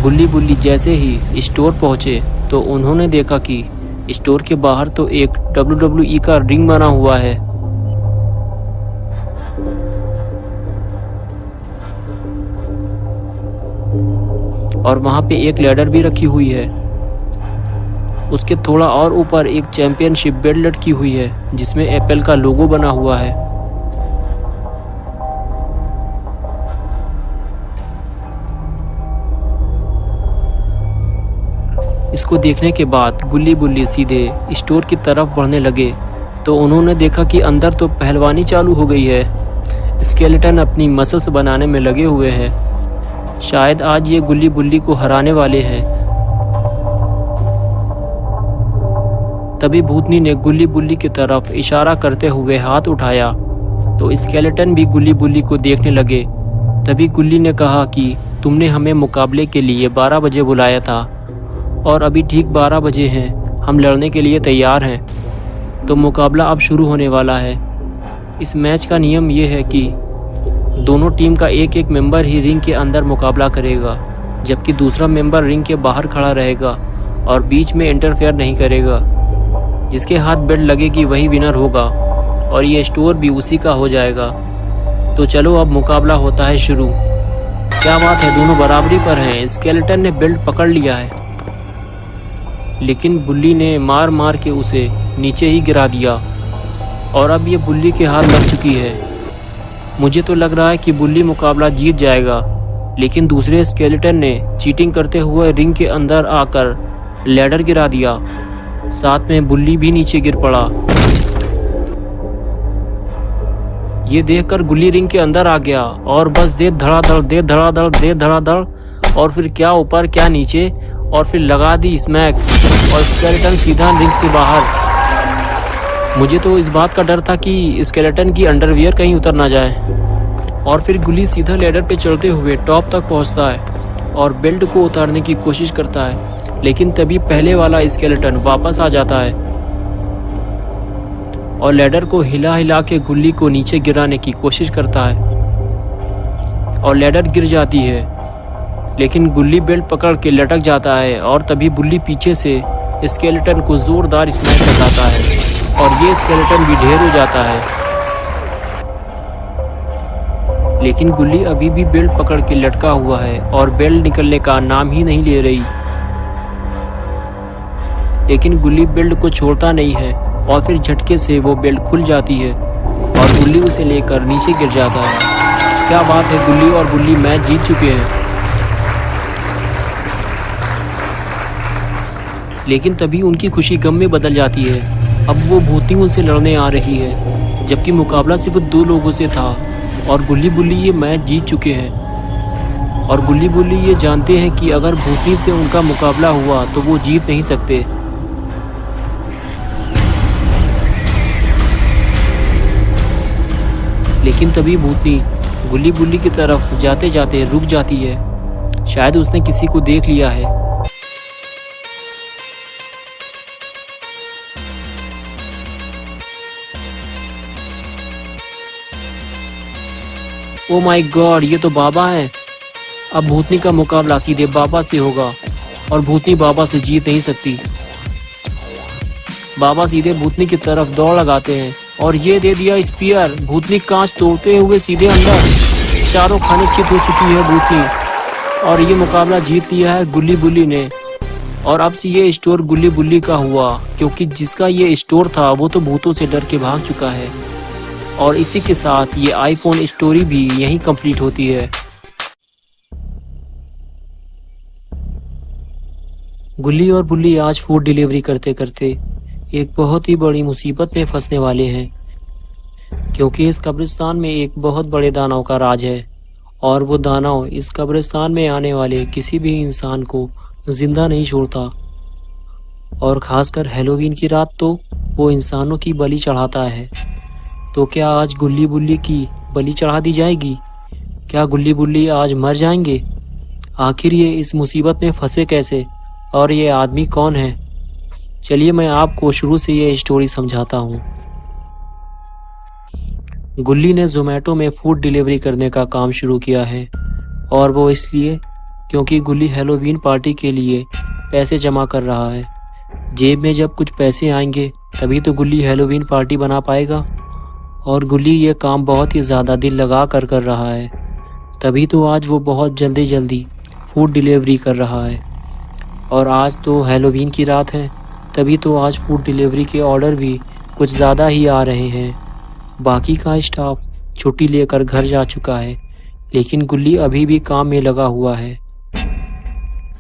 Speaker 1: गुल्ली बुल्ली जैसे ही स्टोर पहुँचे तो उन्होंने देखा कि स्टोर के बाहर तो एक WWE का रिंग बना हुआ है और वहाँ पे एक लैडर भी रखी हुई है। उसके थोड़ा और ऊपर एक चैंपियनशिप बेल्ट लटकी हुई है जिसमें एप्पल का लोगो बना हुआ है। इसको देखने के बाद गुल्ली बुल्ली सीधे स्टोर की तरफ बढ़ने लगे तो उन्होंने देखा कि अंदर तो पहलवानी चालू हो गई है। स्केलेटन अपनी मसल्स बनाने में लगे हुए हैं। शायद आज ये गुल्ली बुल्ली को हराने वाले हैं। तभी भूतनी ने गुल्ली बुल्ली की तरफ इशारा करते हुए हाथ उठाया तो स्केलेटन भी गुल्ली बुल्ली को देखने लगे। तभी गुल्ली ने कहा कि तुमने हमें मुकाबले के लिए 12 बजे बुलाया था और अभी ठीक 12 बजे हैं। हम लड़ने के लिए तैयार हैं। तो मुकाबला अब शुरू होने वाला है। इस मैच का नियम ये है कि दोनों टीम का एक एक मेंबर ही रिंग के अंदर मुकाबला करेगा, जबकि दूसरा मेंबर रिंग के बाहर खड़ा रहेगा और बीच में इंटरफेयर नहीं करेगा। जिसके हाथ बेल्ट लगेगी वही विनर होगा और ये स्टोर भी उसी का हो जाएगा। तो चलो अब मुकाबला होता है शुरू। क्या बात है, दोनों बराबरी पर हैं। स्केलेटन ने बेल्ट पकड़ लिया है लेकिन बुल्ली ने मार मार के उसे नीचे ही गिरा दिया और अब ये बुल्ली के हाथ लग चुकी है। मुझे तो लग रहा है कि बुल्ली मुकाबला जीत जाएगा, लेकिन दूसरे स्केलेटन ने चीटिंग करते हुए रिंग के अंदर आकर लैडर गिरा दिया। साथ में बुल्ली भी नीचे गिर पड़ा। ये देखकर गुल्ली रिंग के अंदर आ गया और बस दे धड़ाधड़ दे धड़ाधड़ दे धड़ाधड़ और फिर क्या ऊपर क्या नीचे और फिर लगा दी स्मैक और स्केलेटन सीधा रिंग से बाहर। मुझे तो इस बात का डर था कि स्केलेटन की अंडरवियर कहीं उतर ना जाए। और फिर गुल्ली सीधा लैडर पे चढ़ते हुए टॉप तक पहुंचता है और बेल्ट को उतारने की कोशिश करता है, लेकिन तभी पहले वाला स्केलेटन वापस आ जाता है और लैडर को हिला हिला के गुल्ली को नीचे गिराने की कोशिश करता है और लैडर गिर जाती है, लेकिन गुल्ली बेल्ट पकड़ के लटक जाता है और तभी बुल्ली पीछे से स्केलेटन को जोरदार स्मैश लगाता है और ये स्केलेटन भी ढेर हो जाता है। लेकिन गुल्ली अभी भी बेल्ट पकड़ के लटका हुआ है और बेल्ट निकलने का नाम ही नहीं ले रही। लेकिन गुल्ली बेल्ट को छोड़ता नहीं है और फिर झटके से वो बेल्ट खुल जाती है और गुल्ली उसे लेकर नीचे गिर जाता है। क्या बात है, गुल्ली और बुल्ली मैच जीत चुके हैं। लेकिन तभी उनकी खुशी गम में बदल जाती है। अब वो भूतनी उनसे लड़ने आ रही है, जबकि मुकाबला सिर्फ 2 लोगों से था और गुल्ली बुल्ली ये मैच जीत चुके हैं। और गुल्ली बुल्ली ये जानते हैं कि अगर भूतनी से उनका मुकाबला हुआ तो वो जीत नहीं सकते। लेकिन तभी भूतनी गुल्ली बुल्ली की तरफ जाते जाते रुक जाती है। शायद उसने किसी को देख लिया है। ओ माय गॉड, ये तो बाबा है। अब भूतनी का मुकाबला सीधे बाबा से होगा और भूतनी बाबा से जीत नहीं सकती। बाबा सीधे भूतनी की तरफ दौड़ लगाते हैं और ये दे दिया स्पीयर। भूतनी कांच तोड़ते हुए सीधे अंदर। चारों खाने चित हो चुकी है भूतनी और ये मुकाबला जीत लिया है गुल्ली बुल्ली ने। और अब से ये स्टोर गुल्ली बुल्ली का हुआ, क्योंकि जिसका ये स्टोर था वो तो भूतों से डर के भाग चुका है। और इसी के साथ ये आईफोन स्टोरी भी यहीं कंप्लीट होती है। गुल्ली और बुल्ली आज फूड डिलीवरी करते करते एक बहुत ही बड़ी मुसीबत में फंसने वाले हैं, क्योंकि इस कब्रिस्तान में एक बहुत बड़े दानव का राज है और वो दानव इस कब्रिस्तान में आने वाले किसी भी इंसान को जिंदा नहीं छोड़ता। और खासकर हैलोवीन की रात तो वो इंसानों की बलि चढ़ाता है। तो क्या आज गुल्ली बुल्ली की बलि चढ़ा दी जाएगी? क्या गुल्ली बुल्ली आज मर जाएंगे? आखिर ये इस मुसीबत में फंसे कैसे और ये आदमी कौन है? चलिए मैं आपको शुरू से ये स्टोरी समझाता हूँ। गुल्ली ने जोमेटो में फूड डिलीवरी करने का काम शुरू किया है और वो इसलिए क्योंकि गुल्ली हैलोवीन पार्टी के लिए पैसे जमा कर रहा है। जेब में जब कुछ पैसे आएंगे तभी तो गुल्ली हैलोवीन पार्टी बना पाएगा और गुल्ली ये काम बहुत ही ज़्यादा दिल लगा कर रहा है। तभी तो आज वो बहुत जल्दी फूड डिलीवरी कर रहा है। और आज तो हैलोवीन की रात है, तभी तो आज फूड डिलीवरी के ऑर्डर भी कुछ ज़्यादा ही आ रहे हैं। बाकी का स्टाफ छुट्टी लेकर घर जा चुका है, लेकिन गुल्ली अभी भी काम में लगा हुआ है।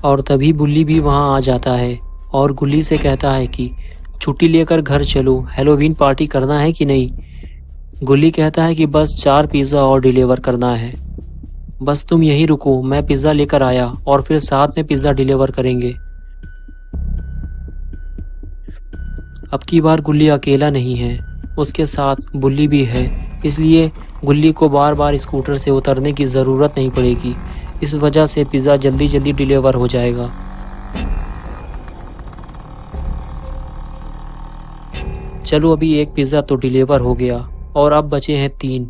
Speaker 1: और तभी बुल्ली भी वहाँ आ जाता है और गुल्ली से कहता है कि छुट्टी लेकर घर चलो, हैलोवीन पार्टी करना है कि नहीं। गुल्ली कहता है कि बस 4 पिज़्ज़ा और डिलीवर करना है, बस तुम यहीं रुको, मैं पिज़्ज़ा लेकर आया और फिर साथ में पिज़्ज़ा डिलीवर करेंगे। अब की बार गुल्ली अकेला नहीं है, उसके साथ बुल्ली भी है, इसलिए गुल्ली को बार बार स्कूटर से उतरने की ज़रूरत नहीं पड़ेगी। इस वजह से पिज़्ज़ा जल्दी जल्दी डिलीवर हो जाएगा। चलो अभी एक पिज़्ज़ा तो डिलीवर हो गया और अब बचे हैं 3।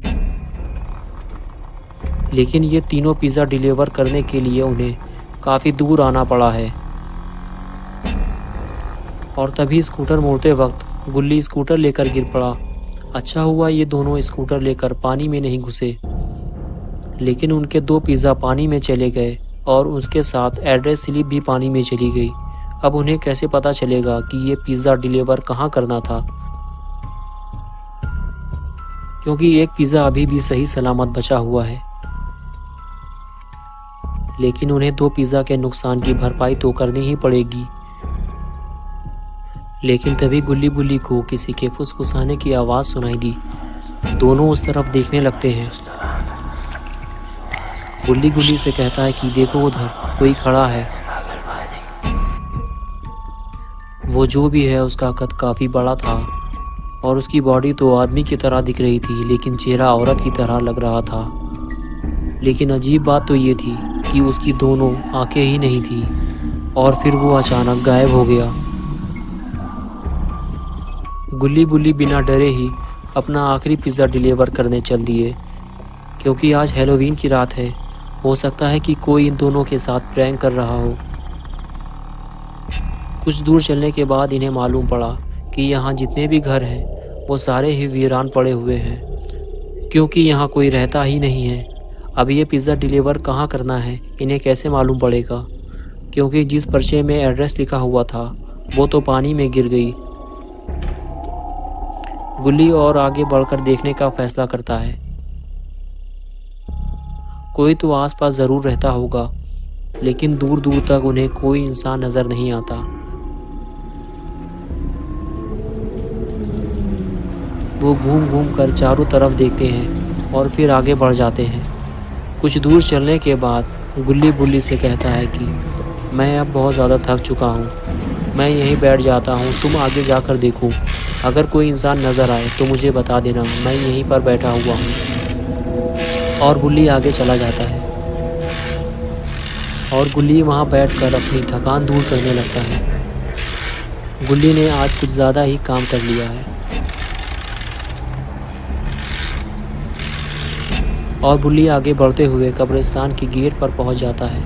Speaker 1: लेकिन ये तीनों पिज़्ज़ा डिलीवर करने के लिए उन्हें काफ़ी दूर आना पड़ा है। और तभी स्कूटर मोड़ते वक्त गुल्ली स्कूटर लेकर गिर पड़ा। अच्छा हुआ ये दोनों स्कूटर लेकर पानी में नहीं घुसे, लेकिन उनके 2 पिज़्ज़ा पानी में चले गए और उसके साथ एड्रेस स्लिप भी पानी में चली गई। अब उन्हें कैसे पता चलेगा कि ये पिज़्ज़ा डिलीवर कहाँ करना था, क्योंकि एक पिज़्ज़ा अभी भी सही सलामत बचा हुआ है। लेकिन उन्हें 2 पिज़्ज़ा के नुकसान की भरपाई तो करनी ही पड़ेगी। लेकिन तभी गुल्ली बुल्ली को किसी के फुसफुसाने की आवाज़ सुनाई दी। दोनों उस तरफ देखने लगते हैं। बुल्ली गुल्ली से कहता है कि देखो उधर कोई खड़ा है। वो जो भी है उसका कद काफ़ी बड़ा था और उसकी बॉडी तो आदमी की तरह दिख रही थी, लेकिन चेहरा औरत की तरह लग रहा था। लेकिन अजीब बात तो ये थी कि उसकी दोनों आंखें ही नहीं थी और फिर वो अचानक गायब हो गया। गुल्ली बुल्ली बिना डरे ही अपना आखिरी पिज़्ज़ा डिलीवर करने चल दिए, क्योंकि आज हैलोवीन की रात है। हो सकता है कि कोई इन दोनों के साथ प्रैंक कर रहा हो। कुछ दूर चलने के बाद इन्हें मालूम पड़ा कि यहाँ जितने भी घर हैं वो सारे ही वीरान पड़े हुए हैं, क्योंकि यहाँ कोई रहता ही नहीं है। अब ये पिज़्ज़ा डिलीवर कहाँ करना है इन्हें कैसे मालूम पड़ेगा, क्योंकि जिस पर्चे में एड्रेस लिखा हुआ था वो तो पानी में गिर गई। गुल्ली और आगे बढ़कर देखने का फैसला करता है। कोई तो आसपास ज़रूर रहता होगा, लेकिन दूर दूर तक उन्हें कोई इंसान नज़र नहीं आता। वो घूम घूम कर चारों तरफ देखते हैं और फिर आगे बढ़ जाते हैं। कुछ दूर चलने के बाद गुल्ली बुल्ली से कहता है कि मैं अब बहुत ज़्यादा थक चुका हूँ, मैं यहीं बैठ जाता हूँ, तुम आगे जाकर देखो, अगर कोई इंसान नज़र आए तो मुझे बता देना, मैं यहीं पर बैठा हुआ हूँ। और गुल्ली आगे चला जाता है और गुल्ली वहाँ बैठकर अपनी थकान दूर करने लगता है। गुल्ली ने आज कुछ ज़्यादा ही काम कर लिया है। और बुल्ली आगे बढ़ते हुए कब्रिस्तान की गेट पर पहुँच जाता है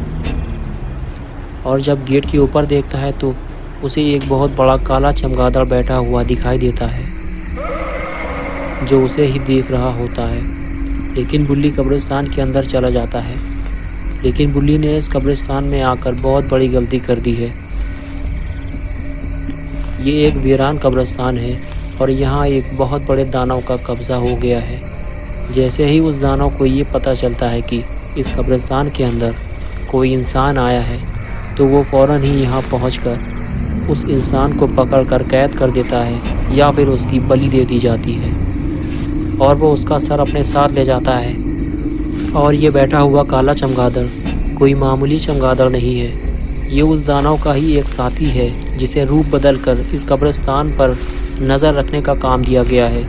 Speaker 1: और जब गेट के ऊपर देखता है तो उसे एक बहुत बड़ा काला चमगादड़ बैठा हुआ दिखाई देता है, जो उसे ही देख रहा होता है। लेकिन बुल्ली कब्रिस्तान के अंदर चला जाता है। लेकिन बुल्ली ने इस कब्रिस्तान में आकर बहुत बड़ी गलती कर दी है। ये एक वीरान कब्रिस्तान है और यहाँ एक बहुत बड़े दानव का कब्ज़ा हो गया है। जैसे ही उस दानव को ये पता चलता है कि इस कब्रिस्तान के अंदर कोई इंसान आया है, तो वो फ़ौरन ही यहाँ पहुँचकर उस इंसान को पकड़कर कैद कर देता है या फिर उसकी बलि दे दी जाती है और वो उसका सर अपने साथ ले जाता है। और ये बैठा हुआ काला चमगादड़ कोई मामूली चमगादड़ नहीं है, ये उस दानव का ही एक साथी है जिसे रूप बदल कर इस कब्रिस्तान पर नज़र रखने का काम दिया गया है।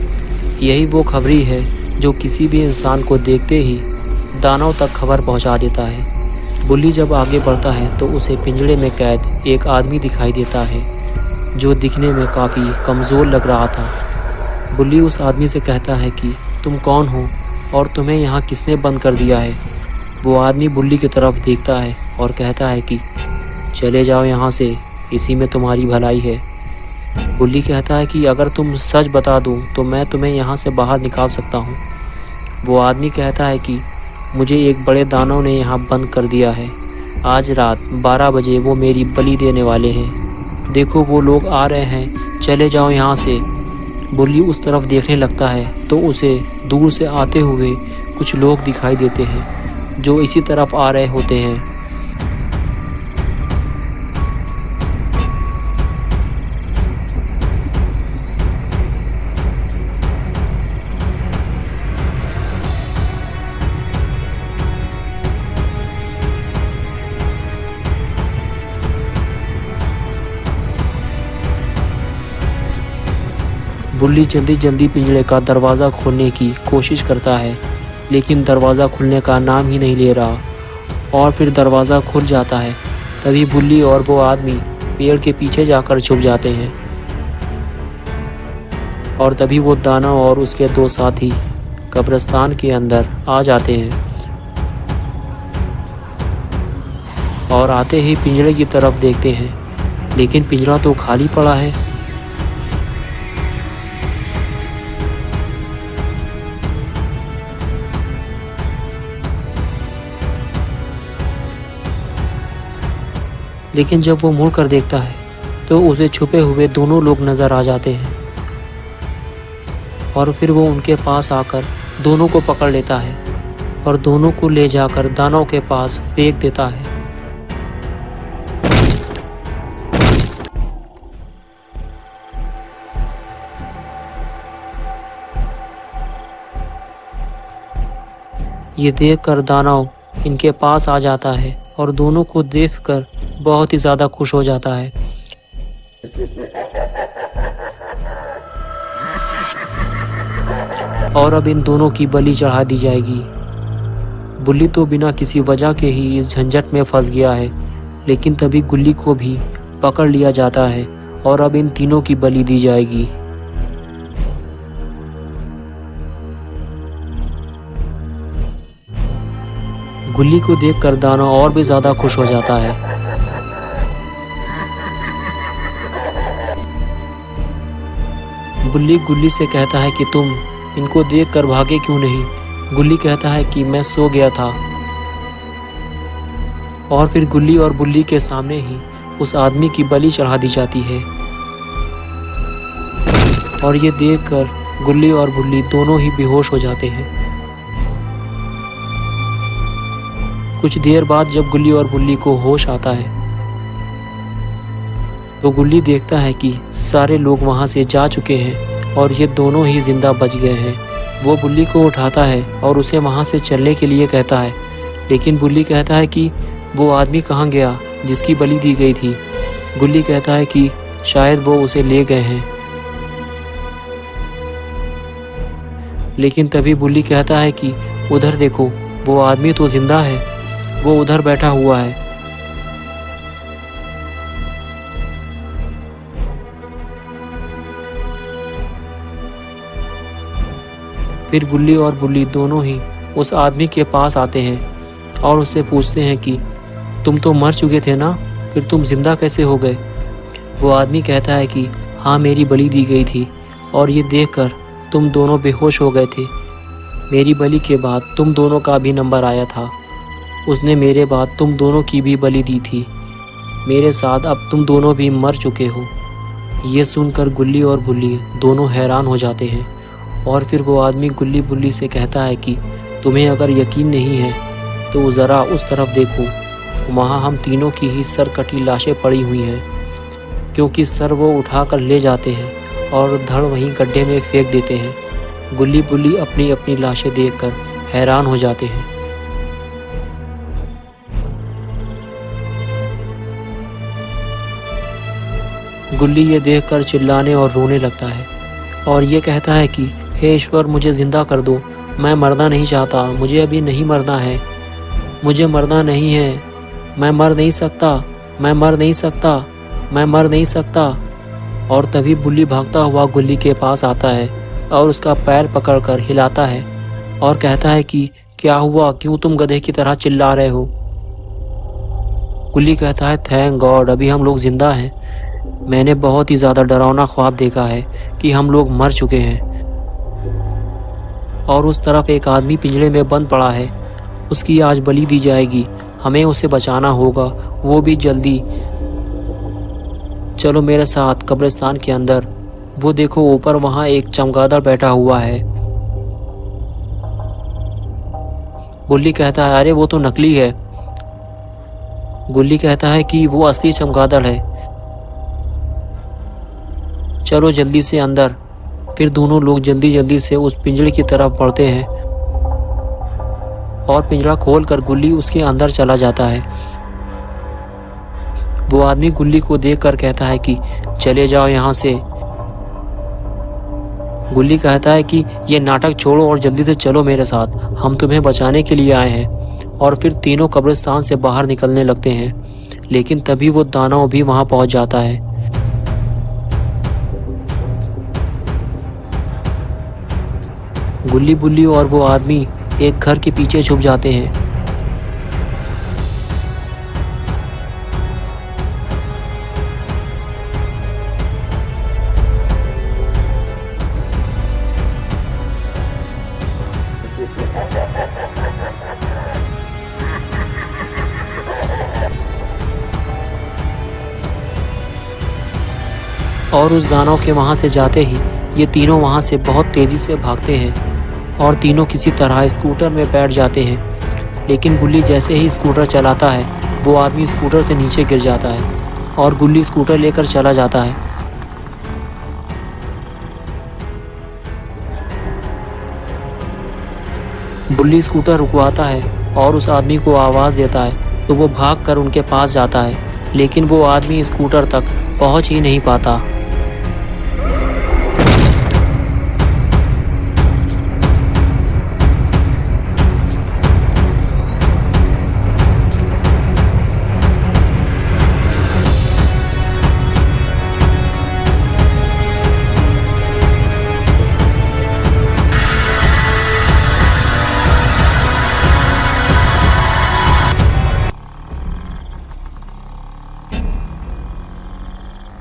Speaker 1: यही वो खबरी है जो किसी भी इंसान को देखते ही दानव तक खबर पहुंचा देता है। बुल्ली जब आगे बढ़ता है तो उसे पिंजड़े में कैद एक आदमी दिखाई देता है, जो दिखने में काफ़ी कमज़ोर लग रहा था। बुल्ली उस आदमी से कहता है कि तुम कौन हो और तुम्हें यहाँ किसने बंद कर दिया है। वो आदमी बुल्ली की तरफ देखता है और कहता है कि चले जाओ यहाँ से, इसी में तुम्हारी भलाई है। बुल्ली कहता है कि अगर तुम सच बता दो तो मैं तुम्हें यहाँ से बाहर निकाल सकता हूँ। वो आदमी कहता है कि मुझे एक बड़े दानव ने यहाँ बंद कर दिया है आज रात 12 बजे वो मेरी बलि देने वाले हैं। देखो वो लोग आ रहे हैं, चले जाओ यहाँ से। बुल्ली उस तरफ देखने लगता है तो उसे दूर से आते हुए कुछ लोग दिखाई देते हैं जो इसी तरफ आ रहे होते हैं। बुल्ली जल्दी जल्दी पिंजरे का दरवाज़ा खोलने की कोशिश करता है, लेकिन दरवाज़ा खुलने का नाम ही नहीं ले रहा। और फिर दरवाज़ा खुल जाता है। तभी बुल्ली और वो आदमी पेड़ के पीछे जाकर छुप जाते हैं। और तभी वो दानव और उसके 2 साथी कब्रिस्तान के अंदर आ जाते हैं। और आते ही पिंजरे की तरफ देखते हैं, लेकिन पिंजरा तो खाली पड़ा है। लेकिन जब वो मुड़ कर देखता है तो उसे छुपे हुए दोनों लोग नज़र आ जाते हैं। और फिर वो उनके पास आकर दोनों को पकड़ लेता है और दोनों को ले जाकर दानव के पास फेंक देता है। ये देखकर दानव इनके पास आ जाता है और दोनों को देखकर बहुत ही ज़्यादा खुश हो जाता है। और अब इन दोनों की बलि चढ़ा दी जाएगी। बुल्ली तो बिना किसी वजह के ही इस झंझट में फंस गया है, लेकिन तभी गुल्ली को भी पकड़ लिया जाता है और अब इन तीनों की बलि दी जाएगी। गुल्ली को देखकर दानव और भी ज़्यादा खुश हो जाता है। बुल्ली गुल्ली से कहता है कि तुम इनको देखकर भागे क्यों नहीं। गुल्ली कहता है कि मैं सो गया था। और फिर गुल्ली और बुल्ली के सामने ही उस आदमी की बलि चढ़ा दी जाती है। और ये देखकर गुल्ली और बुल्ली दोनों ही बेहोश हो जाते हैं। कुछ देर बाद जब गुल्ली और बुल्ली को होश आता है तो गुल्ली देखता है कि सारे लोग वहां से जा चुके हैं और ये दोनों ही जिंदा बच गए हैं। वो बुल्ली को उठाता है और उसे वहां से चलने के लिए कहता है, लेकिन बुल्ली कहता है कि वो आदमी कहाँ गया जिसकी बलि दी गई थी। गुल्ली कहता है कि शायद वो उसे ले गए हैं। लेकिन तभी बुल्ली कहता है कि उधर देखो, वो आदमी तो जिंदा है, वो उधर बैठा हुआ है। फिर गुल्ली और बुल्ली दोनों ही उस आदमी के पास आते हैं और उससे पूछते हैं कि तुम तो मर चुके थे ना, फिर तुम जिंदा कैसे हो गए। वो आदमी कहता है कि हाँ, मेरी बलि दी गई थी और ये देखकर तुम दोनों बेहोश हो गए थे। मेरी बलि के बाद तुम दोनों का भी नंबर आया था। उसने मेरे बाद तुम दोनों की भी बलि दी थी। मेरे साथ अब तुम दोनों भी मर चुके हो। ये सुनकर गुल्ली और बुल्ली दोनों हैरान हो जाते हैं। और फिर वो आदमी गुल्ली बुल्ली से कहता है कि तुम्हें अगर यकीन नहीं है तो ज़रा उस तरफ देखो, वहाँ हम तीनों की ही सर कटी लाशें पड़ी हुई हैं। क्योंकि सर वो उठा कर ले जाते हैं और धड़ वहीं गड्ढे में फेंक देते हैं। गुल्ली बुल्ली अपनी अपनी लाशें देखकर हैरान हो जाते हैं। गुल्ली ये देखकर चिल्लाने और रोने लगता है और ये कहता है कि हे ईश्वर, मुझे ज़िंदा कर दो, मैं मरना नहीं चाहता, मुझे अभी नहीं मरना है, मुझे मरना नहीं है, मैं मर नहीं सकता, मैं मर नहीं सकता, मैं मर नहीं सकता। और तभी बुल्ली भागता हुआ गुल्ली के पास आता है और उसका पैर पकड़कर हिलाता है और कहता है कि क्या हुआ, क्यों तुम गधे की तरह चिल्ला रहे हो। गुल्ली कहता है थैंक गॉड, अभी हम लोग ज़िंदा हैं। मैंने बहुत ही ज़्यादा डरावना ख्वाब देखा है कि हम लोग मर चुके हैं। और उस तरफ एक आदमी पिंजरे में बंद पड़ा है, उसकी आज बलि दी जाएगी। हमें उसे बचाना होगा, वो भी जल्दी। चलो मेरे साथ कब्रिस्तान के अंदर। वो देखो ऊपर वहाँ एक चमगादड़ बैठा हुआ है। गुल्ली कहता है अरे वो तो नकली है। गुल्ली कहता है कि वो असली चमगादड़ है। चलो जल्दी से अंदर। फिर दोनों लोग जल्दी जल्दी से उस पिंजरे की तरफ बढ़ते हैं और पिंजरा खोलकर गुल्ली उसके अंदर चला जाता है। वो आदमी गुल्ली को देखकर कहता है कि चले जाओ यहाँ से। गुल्ली कहता है कि ये नाटक छोड़ो और जल्दी से चलो मेरे साथ, हम तुम्हें बचाने के लिए आए हैं। और फिर तीनों कब्रिस्तान से बाहर निकलने लगते हैं, लेकिन तभी वो दानव भी वहां पहुंच जाता है। गुल्ली बुल्ली और वो आदमी एक घर के पीछे छुप जाते हैं। और उस दानव के वहां से जाते ही ये तीनों वहां से बहुत तेजी से भागते हैं और तीनों किसी तरह स्कूटर में बैठ जाते हैं। लेकिन गुल्ली जैसे ही स्कूटर चलाता है, वो आदमी स्कूटर से नीचे गिर जाता है और गुल्ली स्कूटर लेकर चला जाता है। गुल्ली स्कूटर रुकवाता है और उस आदमी को आवाज़ देता है, तो वो भागकर उनके पास जाता है, लेकिन वो आदमी स्कूटर तक पहुंच ही नहीं पाता।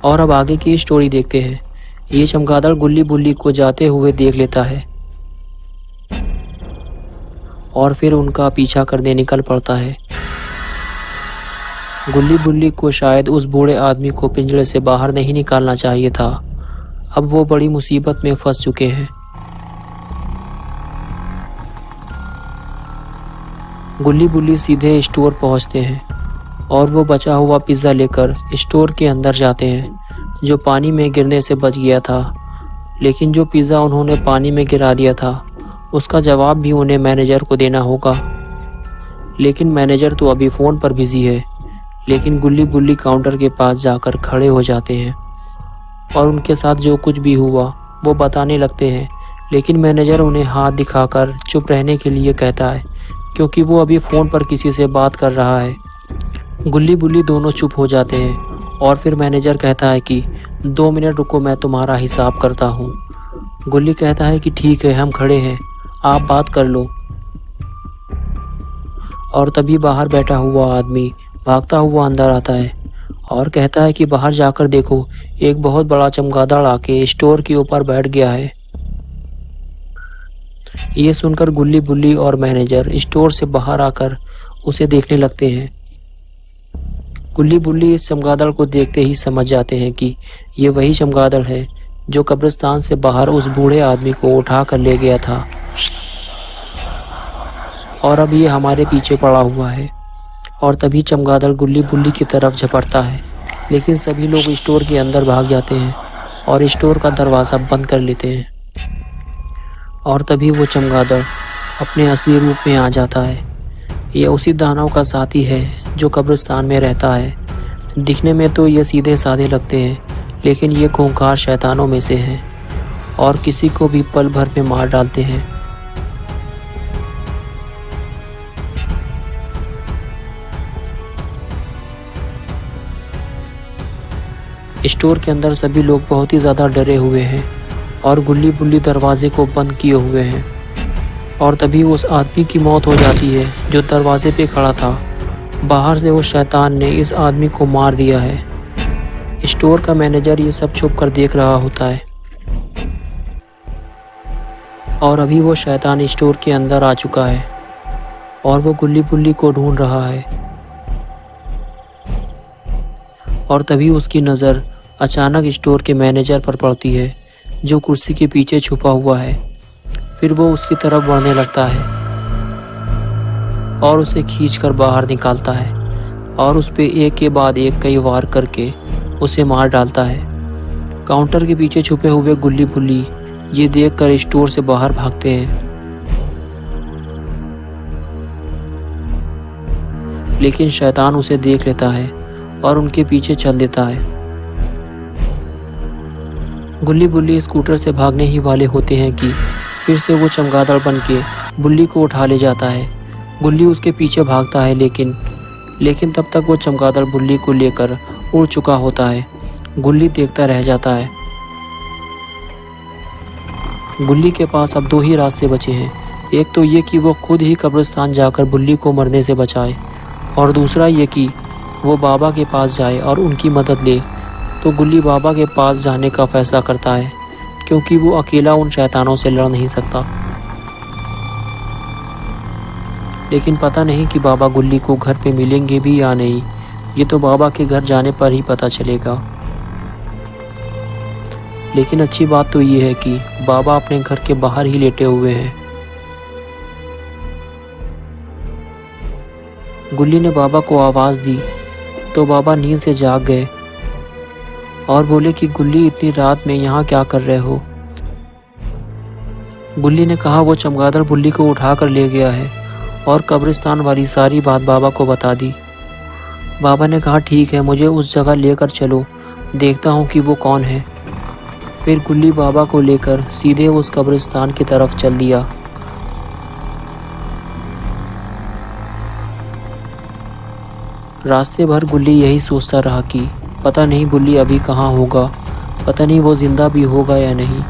Speaker 1: और अब आगे की स्टोरी देखते हैं। ये चमगादड़ गुल्ली बुल्ली को जाते हुए देख लेता है और फिर उनका पीछा करने निकल पड़ता है। गुल्ली बुल्ली को शायद उस बूढ़े आदमी को पिंजरे से बाहर नहीं निकालना चाहिए था। अब वो बड़ी मुसीबत में फंस चुके हैं। गुल्ली बुल्ली सीधे स्टोर पहुंचते हैं और वो बचा हुआ पिज़्ज़ा लेकर स्टोर के अंदर जाते हैं, जो पानी में गिरने से बच गया था। लेकिन जो पिज़्ज़ा उन्होंने पानी में गिरा दिया था, उसका जवाब भी उन्हें मैनेजर को देना होगा। लेकिन मैनेजर तो अभी फ़ोन पर बिजी है। लेकिन गुल्ली बुल्ली काउंटर के पास जाकर खड़े हो जाते हैं और उनके साथ जो कुछ भी हुआ वो बताने लगते हैं। लेकिन मैनेजर उन्हें हाथ दिखाकर चुप रहने के लिए कहता है, क्योंकि वो अभी फ़ोन पर किसी से बात कर रहा है। गुल्ली बुल्ली दोनों चुप हो जाते हैं और फिर मैनेजर कहता है कि 2 मिनट रुको, मैं तुम्हारा हिसाब करता हूँ। गुल्ली कहता है कि ठीक है, हम खड़े हैं, आप बात कर लो। और तभी बाहर बैठा हुआ आदमी भागता हुआ अंदर आता है और कहता है कि बाहर जाकर देखो, एक बहुत बड़ा चमगादड़ आके स्टोर के ऊपर बैठ गया है। ये सुनकर गुल्ली बुल्ली और मैनेजर स्टोर से बाहर आकर उसे देखने लगते हैं। गुल्ली बुल्ली इस चमगादड़ को देखते ही समझ जाते हैं कि ये वही चमगादड़ है जो कब्रिस्तान से बाहर उस बूढ़े आदमी को उठा कर ले गया था और अब ये हमारे पीछे पड़ा हुआ है। और तभी चमगादड़ गुल्ली बुल्ली की तरफ झपटता है, लेकिन सभी लोग स्टोर के अंदर भाग जाते हैं और स्टोर का दरवाज़ा बंद कर लेते हैं। और तभी वो चमगादड़ अपने असली रूप में आ जाता है। ये उसी दानव का साथी है जो कब्रिस्तान में रहता है। दिखने में तो ये सीधे साधे लगते हैं, लेकिन ये खूंखार शैतानों में से हैं और किसी को भी पल भर में मार डालते हैं। स्टोर के अंदर सभी लोग बहुत ही ज़्यादा डरे हुए हैं और गुल्ली बुल्ली दरवाजे को बंद किए हुए हैं। और तभी उस आदमी की मौत हो जाती है जो दरवाजे पे खड़ा था। बाहर से उस शैतान ने इस आदमी को मार दिया है। स्टोर का मैनेजर ये सब छुप कर देख रहा होता है और अभी वो शैतान स्टोर के अंदर आ चुका है और वो गुल्ली बुल्ली को ढूंढ रहा है। और तभी उसकी नज़र अचानक स्टोर के मैनेजर पर पड़ती है, जो कुर्सी के पीछे छुपा हुआ है। फिर वो उसकी तरफ बढ़ने लगता है और उसे खींचकर बाहर निकालता है और उस पे एक के बाद एक कई वार करके उसे मार डालता है। काउंटर के पीछे छुपे हुए गुल्ली बुल्ली ये देखकर स्टोर से बाहर भागते हैं, लेकिन शैतान उसे देख लेता है और उनके पीछे चल देता है। गुल्ली बुल्ली स्कूटर से भागने ही वाले होते हैं कि फिर से वो चमगादड़ बनके बुल्ली को उठा ले जाता है। गुल्ली उसके पीछे भागता है, लेकिन तब तक वो चमगादड़ बुल्ली को लेकर उड़ चुका होता है। गुल्ली देखता रह जाता है। गुल्ली के पास अब 2 ही रास्ते बचे हैं। एक तो ये कि वो खुद ही कब्रिस्तान जाकर बुल्ली को मरने से बचाए, और दूसरा ये कि वो बाबा के पास जाए और उनकी मदद ले। तो गुल्ली बाबा के पास जाने का फैसला करता है, क्योंकि वो अकेला उन शैतानों से लड़ नहीं सकता। लेकिन पता नहीं कि बाबा गुल्ली को घर पे मिलेंगे भी या नहीं। ये तो बाबा के घर जाने पर ही पता चलेगा। लेकिन अच्छी बात तो ये है कि बाबा अपने घर के बाहर ही लेटे हुए हैं। गुल्ली ने बाबा को आवाज़ दी तो बाबा नींद से जाग गए और बोले कि गुल्ली, इतनी रात में यहाँ क्या कर रहे हो? गुल्ली ने कहा वो चमगादड़ बुल्ली को उठाकर ले गया है, और कब्रिस्तान वाली सारी बात बाबा को बता दी। बाबा ने कहा ठीक है, मुझे उस जगह लेकर चलो, देखता हूँ कि वो कौन है। फिर गुल्ली बाबा को लेकर सीधे उस कब्रिस्तान की तरफ चल दिया। रास्ते भर गुल्ली यही सोचता रहा कि पता नहीं बुल्ली अभी कहाँ होगा, पता नहीं वो जिंदा भी होगा या नहीं।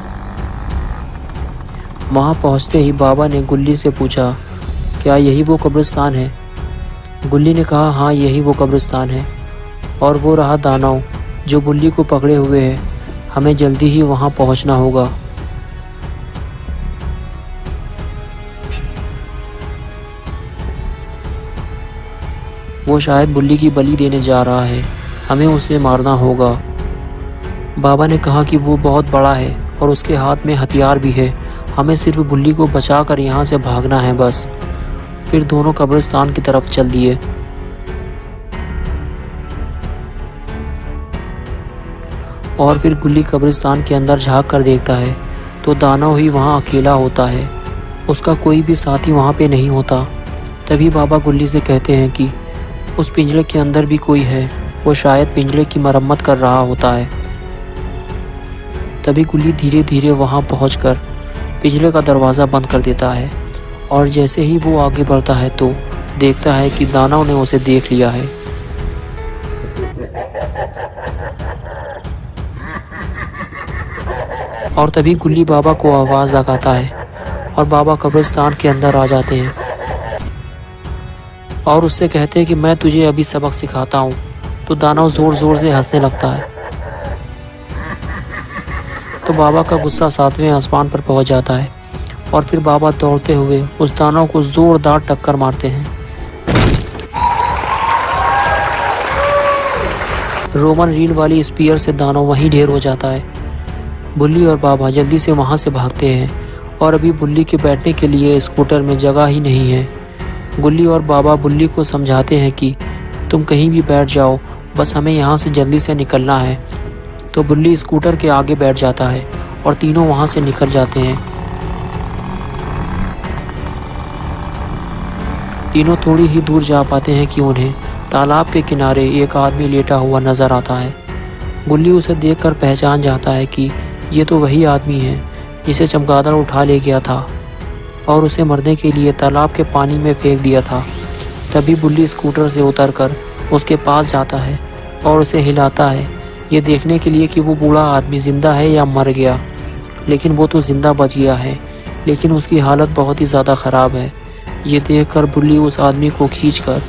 Speaker 1: वहाँ पहुँचते ही बाबा ने गुल्ली से पूछा, क्या यही वो कब्रिस्तान है? गुल्ली ने कहा हाँ, यही वो कब्रिस्तान है, और वो रहा दानव जो बुल्ली को पकड़े हुए है। हमें जल्दी ही वहाँ पहुँचना होगा। वो शायद बुल्ली की बलि देने जा रहा है, हमें उसे मारना होगा। बाबा ने कहा कि वो बहुत बड़ा है और उसके हाथ में हथियार भी है, हमें सिर्फ बुल्ली को बचाकर यहाँ से भागना है बस। फिर दोनों कब्रिस्तान की तरफ चल दिए। और फिर गुल्ली कब्रिस्तान के अंदर झांक कर देखता है तो दानव ही वहाँ अकेला होता है, उसका कोई भी साथी वहाँ पे नहीं होता। तभी बाबा गुल्ली से कहते हैं कि उस पिंजरे के अंदर भी कोई है, वो शायद पिंजरे की मरम्मत कर रहा होता है। तभी गुल्ली धीरे धीरे वहाँ पहुँचकर पिंजरे का दरवाज़ा बंद कर देता है, और जैसे ही वो आगे बढ़ता है तो देखता है कि दानव ने उसे देख लिया है। और तभी गुल्ली बाबा को आवाज़ लगाता है और बाबा कब्रिस्तान के अंदर आ जाते हैं और उससे कहते हैं कि मैं तुझे अभी सबक सिखाता हूँ। तो दानव ज़ोर ज़ोर से हंसने लगता है। तो बाबा का गुस्सा 7वें आसमान पर पहुँच जाता है, और फिर बाबा दौड़ते हुए उस दानव को ज़ोरदार टक्कर मारते हैं। रोमन रीढ़ वाली स्पीयर से दानव वहीं ढेर हो जाता है। बुल्ली और बाबा जल्दी से वहां से भागते हैं, और अभी बुल्ली के बैठने के लिए स्कूटर में जगह ही नहीं है। गुल्ली और बाबा बुल्ली को समझाते हैं कि तुम कहीं भी बैठ जाओ, बस हमें यहाँ से जल्दी से निकलना है। तो बुल्ली स्कूटर के आगे बैठ जाता है और तीनों वहाँ से निकल जाते हैं। तीनों थोड़ी ही दूर जा पाते हैं कि उन्हें तालाब के किनारे एक आदमी लेटा हुआ नज़र आता है। गुल्ली उसे देखकर पहचान जाता है कि ये तो वही आदमी है जिसे चमगादड़ उठा ले गया था और उसे मरने के लिए तालाब के पानी में फेंक दिया था। तभी बुल्ली स्कूटर से उतरकर उसके पास जाता है और उसे हिलाता है, ये देखने के लिए कि वो बूढ़ा आदमी ज़िंदा है या मर गया। लेकिन वो तो ज़िंदा बच गया है, लेकिन उसकी हालत बहुत ही ज़्यादा ख़राब है। ये देखकर बुल्ली उस आदमी को खींचकर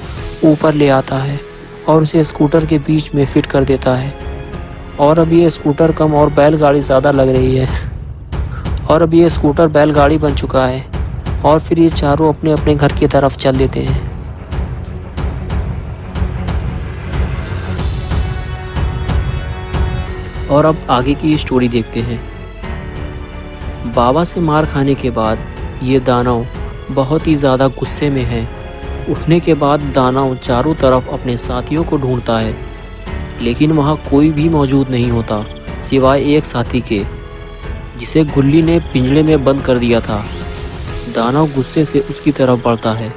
Speaker 1: ऊपर ले आता है और उसे स्कूटर के बीच में फिट कर देता है। और अब ये स्कूटर कम और बैलगाड़ी ज़्यादा लग रही है। और अब ये स्कूटर बैलगाड़ी बन चुका है। और फिर ये चारों अपने अपने घर की तरफ चल देते हैं। और अब आगे की स्टोरी देखते हैं। बाबा से मार खाने के बाद ये दानव बहुत ही ज़्यादा गुस्से में है। उठने के बाद दानव चारों तरफ अपने साथियों को ढूंढता है, लेकिन वहाँ कोई भी मौजूद नहीं होता सिवाय एक साथी के, जिसे गुल्ली ने पिंजरे में बंद कर दिया था। दानव गुस्से से उसकी तरफ बढ़ता है,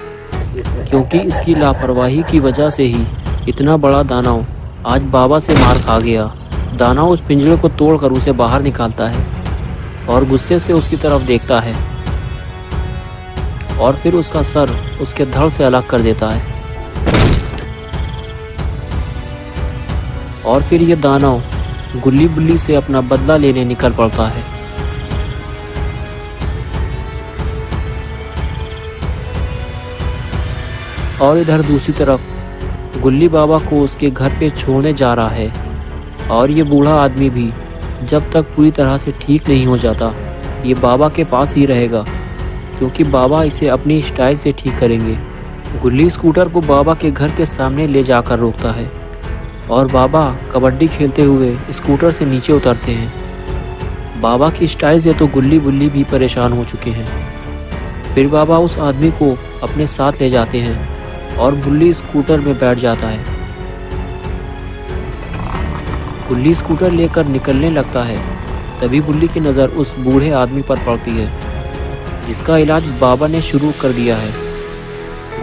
Speaker 1: क्योंकि इसकी लापरवाही की वजह से ही इतना बड़ा दानव आज बाबा से मार खा गया। दानव उस पिंजरे को तोड़कर उसे बाहर निकालता है और गुस्से से उसकी तरफ देखता है और फिर उसका सर उसके धड़ से अलग कर देता है। और फिर ये दानव गुल्ली बुल्ली से अपना बदला लेने निकल पड़ता है। और इधर दूसरी तरफ गुल्ली बाबा को उसके घर पे छोड़ने जा रहा है, और ये बूढ़ा आदमी भी जब तक पूरी तरह से ठीक नहीं हो जाता ये बाबा के पास ही रहेगा, क्योंकि बाबा इसे अपनी स्टाइल से ठीक करेंगे। गुल्ली स्कूटर को बाबा के घर के सामने ले जाकर रोकता है और बाबा कबड्डी खेलते हुए स्कूटर से नीचे उतरते हैं। बाबा की स्टाइल से तो गुल्ली बुल्ली भी परेशान हो चुके हैं। फिर बाबा उस आदमी को अपने साथ ले जाते हैं और बुल्ली स्कूटर में बैठ जाता है। गुल्ली स्कूटर लेकर निकलने लगता है, तभी बुल्ली की नज़र उस बूढ़े आदमी पर पड़ती है जिसका इलाज बाबा ने शुरू कर दिया है।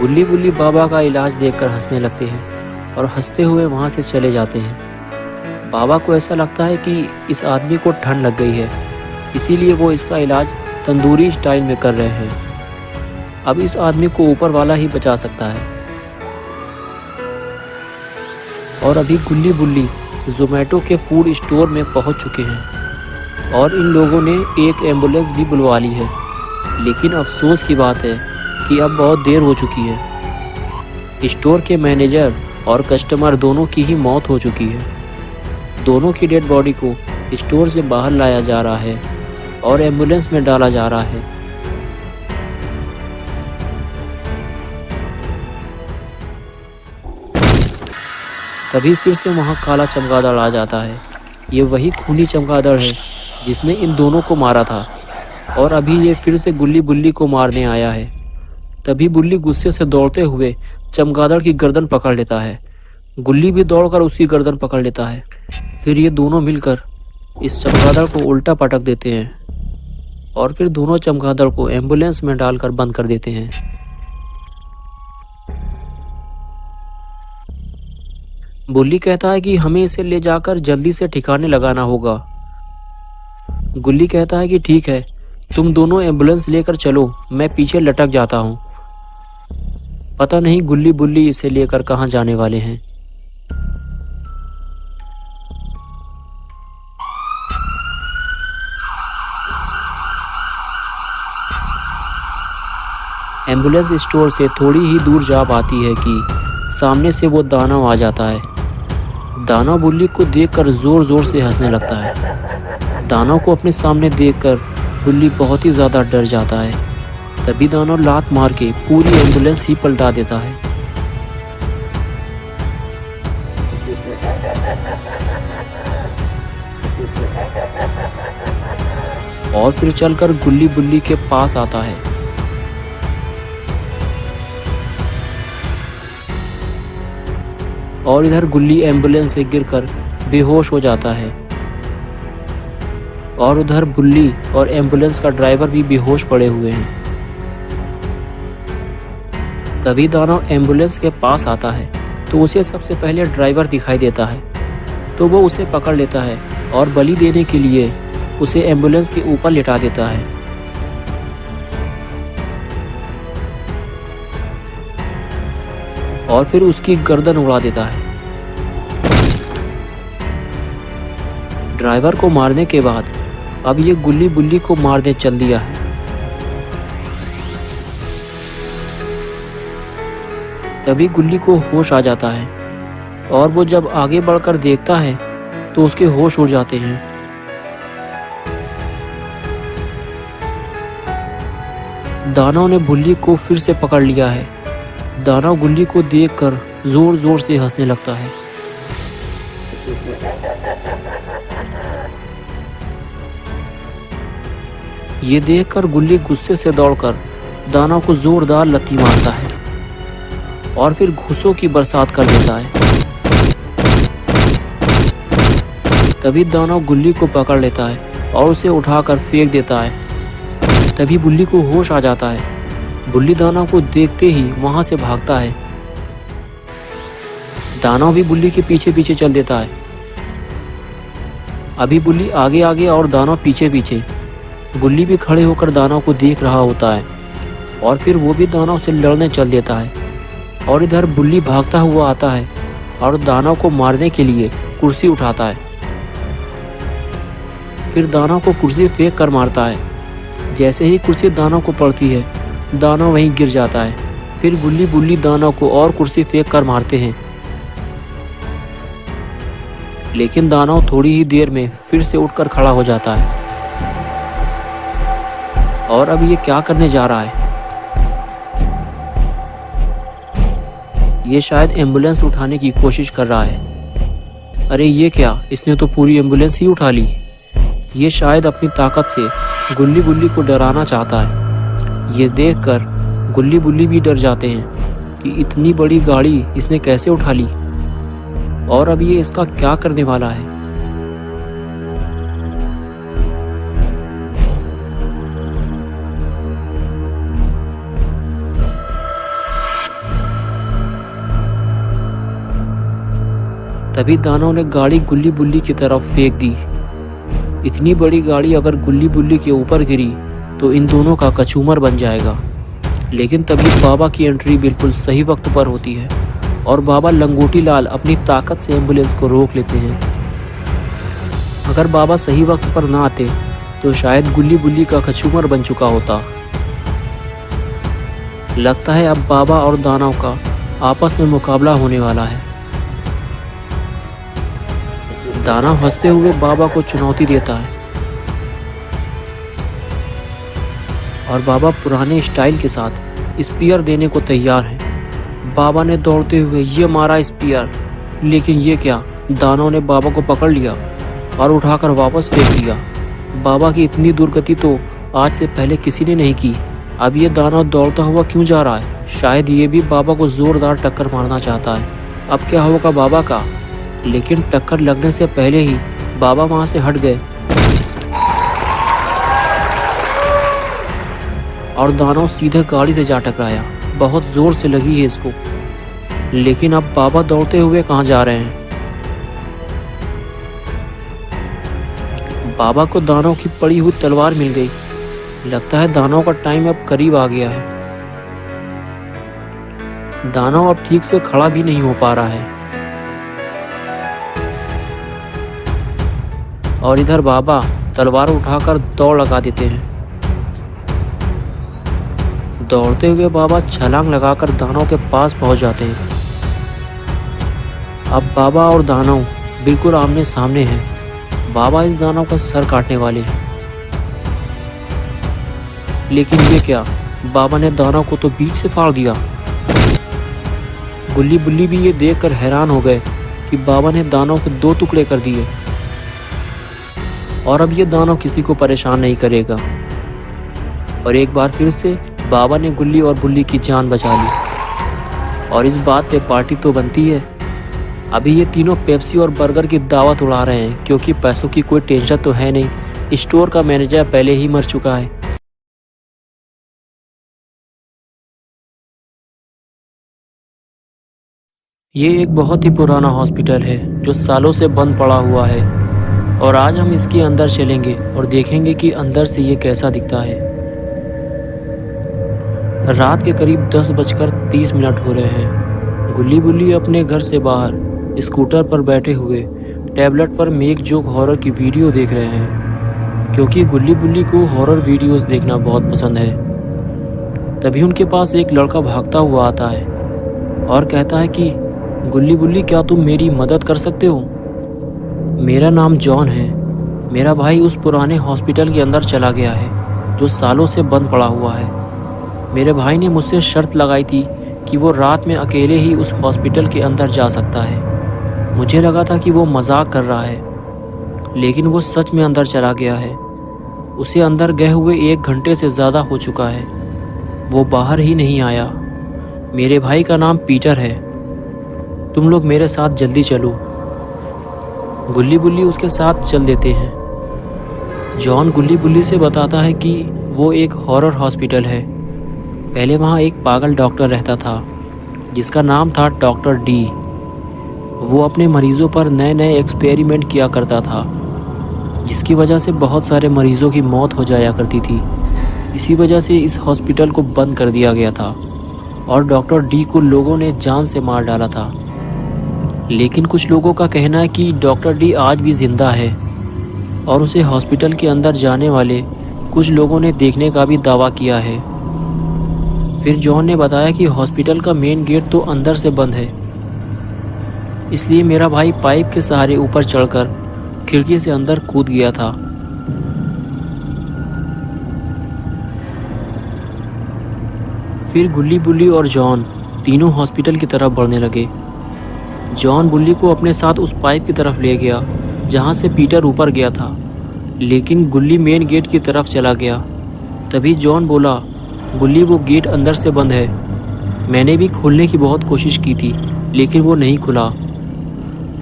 Speaker 1: गुल्ली बुल्ली बाबा का इलाज देखकर हंसने लगते हैं और हंसते हुए वहाँ से चले जाते हैं। बाबा को ऐसा लगता है कि इस आदमी को ठंड लग गई है, इसीलिए वो इसका इलाज तंदूरी स्टाइल में कर रहे हैं। अब इस आदमी को ऊपर वाला ही बचा सकता है। और अभी गुल्ली बुल्ली ज़ोमैटो के फूड स्टोर में पहुंच चुके हैं और इन लोगों ने एक एम्बुलेंस भी बुलवा ली है। लेकिन अफसोस की बात है कि अब बहुत देर हो चुकी है। स्टोर के मैनेजर और कस्टमर दोनों की ही मौत हो चुकी है। दोनों की डेड बॉडी को स्टोर से बाहर लाया जा रहा है और एम्बुलेंस में डाला जा रहा है। तभी फिर से वहाँ काला चमगादड़ आ जाता है। ये वही खूनी चमगादड़ है जिसने इन दोनों को मारा था और अभी ये फिर से गुल्ली बुल्ली को मारने आया है। तभी बुल्ली गुस्से से दौड़ते हुए चमगादड़ की गर्दन पकड़ लेता है। गुल्ली भी दौड़कर उसकी गर्दन पकड़ लेता है। फिर ये दोनों मिलकर इस चमगादड़ को उल्टा पटक देते हैं और फिर दोनों चमगादड़ को एम्बुलेंस में डालकर बंद कर देते हैं। बुल्ली कहता है कि हमें इसे ले जाकर जल्दी से ठिकाने लगाना होगा। गुल्ली कहता है कि ठीक है, तुम दोनों एम्बुलेंस लेकर चलो, मैं पीछे लटक जाता हूँ। पता नहीं गुल्ली बुल्ली इसे लेकर कहाँ जाने वाले हैं। एम्बुलेंस स्टोर से थोड़ी ही दूर जा पाती है कि सामने से वो दानव आ जाता है। दानव बुल्ली को देखकर जोर जोर से हंसने लगता है। दानव को अपने सामने देखकर बुल्ली बहुत ही ज़्यादा डर जाता है। तभी दानव लात मार के पूरी एम्बुलेंस ही पलटा देता है। और फिर चलकर गुल्ली बुल्ली के पास आता है। और इधर गुल्ली एम्बुलेंस से गिरकर बेहोश हो जाता है और उधर बुल्ली और एम्बुलेंस का ड्राइवर भी बेहोश पड़े हुए हैं। तभी दानव एम्बुलेंस के पास आता है तो उसे सबसे पहले ड्राइवर दिखाई देता है, तो वो उसे पकड़ लेता है और बलि देने के लिए उसे एम्बुलेंस के ऊपर लिटा देता है। और फिर उसकी गर्दन उड़ा देता है। ड्राइवर को मारने के बाद अब ये गुल्ली बुल्ली को मारने चल दिया है। तभी गुल्ली को होश आ जाता है और वो जब आगे बढ़कर देखता है तो उसके होश उड़ जाते हैं। दानव ने बुल्ली को फिर से पकड़ लिया है। दानव गुल्ली को देखकर जोर जोर से हंसने लगता है। ये देखकर गुल्ली गुस्से से दौड़कर दानव को जोरदार लत्ती मारता है और फिर घूंसों की बरसात कर देता है। तभी दानव गुल्ली को पकड़ लेता है और उसे उठाकर फेंक देता है। तभी बुल्ली को होश आ जाता है। बुल्ली दानव को देखते ही वहां से भागता है। दानव भी बुल्ली के पीछे पीछे चल देता है। अभी बुल्ली आगे आगे और दानव पीछे पीछे। गुल्ली भी खड़े होकर दानव को देख रहा होता है और फिर वो भी दानव से लड़ने चल देता है। और इधर बुल्ली भागता हुआ आता है और दानव को मारने के लिए कुर्सी उठाता है। फिर दानव को कुर्सी फेंक कर मारता है। जैसे ही कुर्सी दानव को पड़ती है, दानव वहीं गिर जाता है। फिर गुल्ली बुल्ली दानव को और कुर्सी फेंक कर मारते हैं, लेकिन दानव थोड़ी ही देर में फिर से उठकर खड़ा हो जाता है। और अब ये क्या करने जा रहा है? ये शायद एम्बुलेंस उठाने की कोशिश कर रहा है। अरे ये क्या, इसने तो पूरी एम्बुलेंस ही उठा ली। ये शायद अपनी ताकत से गुल्ली बुल्ली को डराना चाहता है। ये देखकर गुल्ली बुल्ली भी डर जाते हैं कि इतनी बड़ी गाड़ी इसने कैसे उठा ली और अब ये इसका क्या करने वाला है। तभी दानव ने गाड़ी गुल्ली बुल्ली की तरफ फेंक दी। इतनी बड़ी गाड़ी अगर गुल्ली बुल्ली के ऊपर गिरी तो इन दोनों का कचूमर बन जाएगा। लेकिन तभी बाबा की एंट्री बिल्कुल सही वक्त पर होती है और बाबा लंगोटी लाल अपनी ताकत से एम्बुलेंस को रोक लेते हैं। अगर बाबा सही वक्त पर ना आते तो शायद गुल्ली बुल्ली का कचूमर बन चुका होता। लगता है अब बाबा और दानव का आपस में मुकाबला होने वाला है। दानव हंसते हुए बाबा को चुनौती देता है और बाबा पुराने स्टाइल के साथ स्पीयर देने को तैयार है। बाबा ने दौड़ते हुए ये मारा स्पीयर, लेकिन ये क्या, दानव ने बाबा को पकड़ लिया और उठाकर वापस फेंक दिया। बाबा की इतनी दुर्गति तो आज से पहले किसी ने नहीं की। अब ये दानव दौड़ता हुआ क्यों जा रहा है? शायद ये भी बाबा को जोरदार टक्कर मारना चाहता है। अब क्या होगा बाबा का? लेकिन टक्कर लगने से पहले ही बाबा वहां से हट गए और दानव सीधे गाड़ी से जा टकराया। बहुत जोर से लगी है इसको। लेकिन अब बाबा दौड़ते हुए कहाँ जा रहे हैं? बाबा को दानव की पड़ी हुई तलवार मिल गई। लगता है दानव का टाइम अब करीब आ गया है। दानव अब ठीक से खड़ा भी नहीं हो पा रहा है। और इधर बाबा तलवार उठाकर दौड़ लगा देते हैं। दौड़ते हुए बाबा छलांग लगाकर दानव के पास पहुंच जाते हैं। अब बाबा और दानव बिल्कुल आमने सामने हैं। बाबा इस दानव का सर काटने वाले हैं। लेकिन ये क्या, बाबा ने दानव को तो बीच से फाड़ दिया। गुल्ली बुल्ली भी ये देखकर हैरान हो गए कि बाबा ने दानव के 2 टुकड़े कर दिए और अब ये दानव किसी को परेशान नहीं करेगा। और एक बार फिर से बाबा ने गुल्ली और बुल्ली की जान बचा ली। और इस बात पे पार्टी तो बनती है। अभी ये तीनों पेप्सी और बर्गर की दावत उड़ा रहे हैं, क्योंकि पैसों की कोई टेंशन तो है नहीं। स्टोर का मैनेजर पहले ही मर चुका है। ये एक बहुत ही पुराना हॉस्पिटल है जो सालों से बंद पड़ा हुआ है। और आज हम इसके अंदर चलेंगे और देखेंगे कि अंदर से ये कैसा दिखता है। रात के करीब 10:30 हो रहे हैं। गुल्ली बुल्ली अपने घर से बाहर स्कूटर पर बैठे हुए टैबलेट पर मेक जोक हॉरर की वीडियो देख रहे हैं, क्योंकि गुल्ली बुल्ली को हॉरर वीडियोस देखना बहुत पसंद है। तभी उनके पास एक लड़का भागता हुआ आता है और कहता है कि गुल्ली बुल्ली, क्या तुम मेरी मदद कर सकते हो? मेरा नाम जॉन है। मेरा भाई उस पुराने हॉस्पिटल के अंदर चला गया है जो सालों से बंद पड़ा हुआ है। मेरे भाई ने मुझसे शर्त लगाई थी कि वो रात में अकेले ही उस हॉस्पिटल के अंदर जा सकता है। मुझे लगा था कि वो मजाक कर रहा है, लेकिन वो सच में अंदर चला गया है। उसे अंदर गए हुए 1 घंटे से ज़्यादा हो चुका है, वो बाहर ही नहीं आया। मेरे भाई का नाम पीटर है, तुम लोग मेरे साथ जल्दी चलो। गुल्ली बुल्ली उसके साथ चल देते हैं। जॉन गुल्ली बुल्ली से बताता है कि वो एक हॉरर हॉस्पिटल है। पहले वहाँ एक पागल डॉक्टर रहता था जिसका नाम था डॉक्टर डी। वो अपने मरीज़ों पर नए नए एक्सपेरिमेंट किया करता था, जिसकी वजह से बहुत सारे मरीज़ों की मौत हो जाया करती थी। इसी वजह से इस हॉस्पिटल को बंद कर दिया गया था और डॉक्टर डी को लोगों ने जान से मार डाला था। लेकिन कुछ लोगों का कहना है कि डॉक्टर डी आज भी ज़िंदा है और उसे हॉस्पिटल के अंदर जाने वाले कुछ लोगों ने देखने का भी दावा किया है। फिर जॉन ने बताया कि हॉस्पिटल का मेन गेट तो अंदर से बंद है, इसलिए मेरा भाई पाइप के सहारे ऊपर चढ़कर खिड़की से अंदर कूद गया था। फिर गुल्ली बुल्ली और जॉन तीनों हॉस्पिटल की तरफ बढ़ने लगे। जॉन बुल्ली को अपने साथ उस पाइप की तरफ ले गया जहां से पीटर ऊपर गया था, लेकिन गुल्ली मेन गेट की तरफ चला गया। तभी जॉन बोला, गुल्ली वो गेट अंदर से बंद है। मैंने भी खोलने की बहुत कोशिश की थी, लेकिन वो नहीं खुला।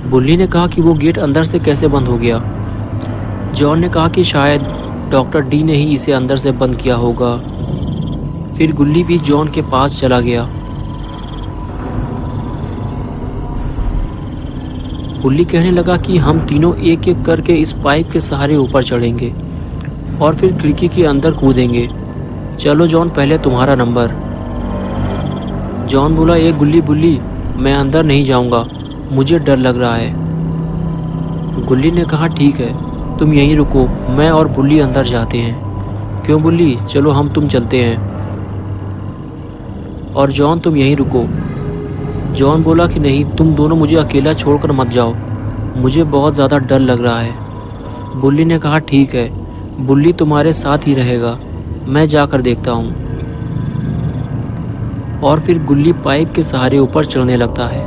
Speaker 1: बुल्ली ने कहा कि वो गेट अंदर से कैसे बंद हो गया। जॉन ने कहा कि शायद डॉक्टर डी ने ही इसे अंदर से बंद किया होगा। फिर गुल्ली भी जॉन के पास चला गया। गुल्ली कहने लगा कि हम तीनों एक एक करके इस पाइप के सहारे ऊपर चढ़ेंगे और फिर खिड़की के अंदर कूदेंगे। चलो जॉन, पहले तुम्हारा नंबर। जॉन बोला, ये गुल्ली बुल्ली, मैं अंदर नहीं जाऊंगा, मुझे डर लग रहा है। गुल्ली ने कहा, ठीक है, तुम यहीं रुको, मैं और बुल्ली अंदर जाते हैं। क्यों बुल्ली, चलो हम तुम चलते हैं। और जॉन, तुम यहीं रुको। जॉन बोला कि नहीं, तुम दोनों मुझे अकेला छोड़कर मत जाओ, मुझे बहुत ज़्यादा डर लग रहा है। बुल्ली ने कहा, ठीक है, बुल्ली तुम्हारे साथ ही रहेगा, मैं जाकर देखता हूँ। और फिर गुल्ली पाइप के सहारे ऊपर चढ़ने लगता है।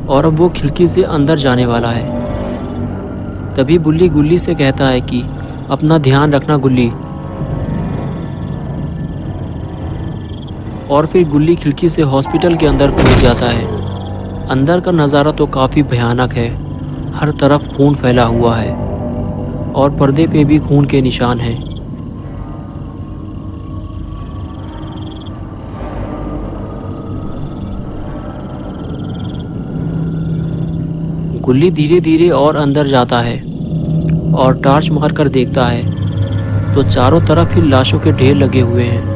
Speaker 1: और अब वो खिड़की से अंदर जाने वाला है। तभी बुल्ली गुल्ली से कहता है कि अपना ध्यान रखना गुल्ली। और फिर गुल्ली खिड़की से हॉस्पिटल के अंदर कूद जाता है। अंदर का नज़ारा तो काफ़ी भयानक है, हर तरफ खून फैला हुआ है और पर्दे पे भी खून के निशान हैं। गुल्ली धीरे धीरे और अंदर जाता है और टॉर्च मारकर देखता है तो चारों तरफ ही लाशों के ढेर लगे हुए हैं।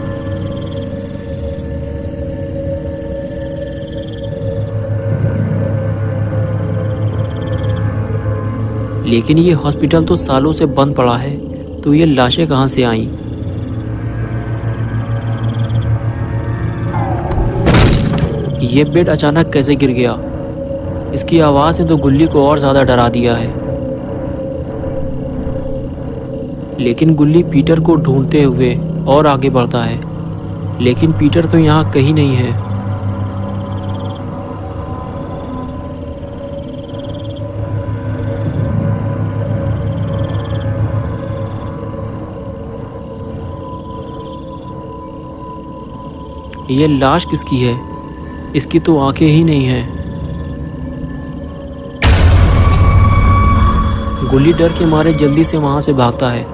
Speaker 1: लेकिन ये हॉस्पिटल तो सालों से बंद पड़ा है, तो ये लाशें कहां से आईं? ये बेड अचानक कैसे गिर गया? इसकी आवाज़ ने तो गुल्ली को और ज़्यादा डरा दिया है। लेकिन गुल्ली पीटर को ढूंढते हुए और आगे बढ़ता है, लेकिन पीटर तो यहाँ कहीं नहीं है। ये लाश किसकी है? इसकी तो आंखें ही नहीं हैं। गुल्ली डर के मारे जल्दी से वहां से भागता है।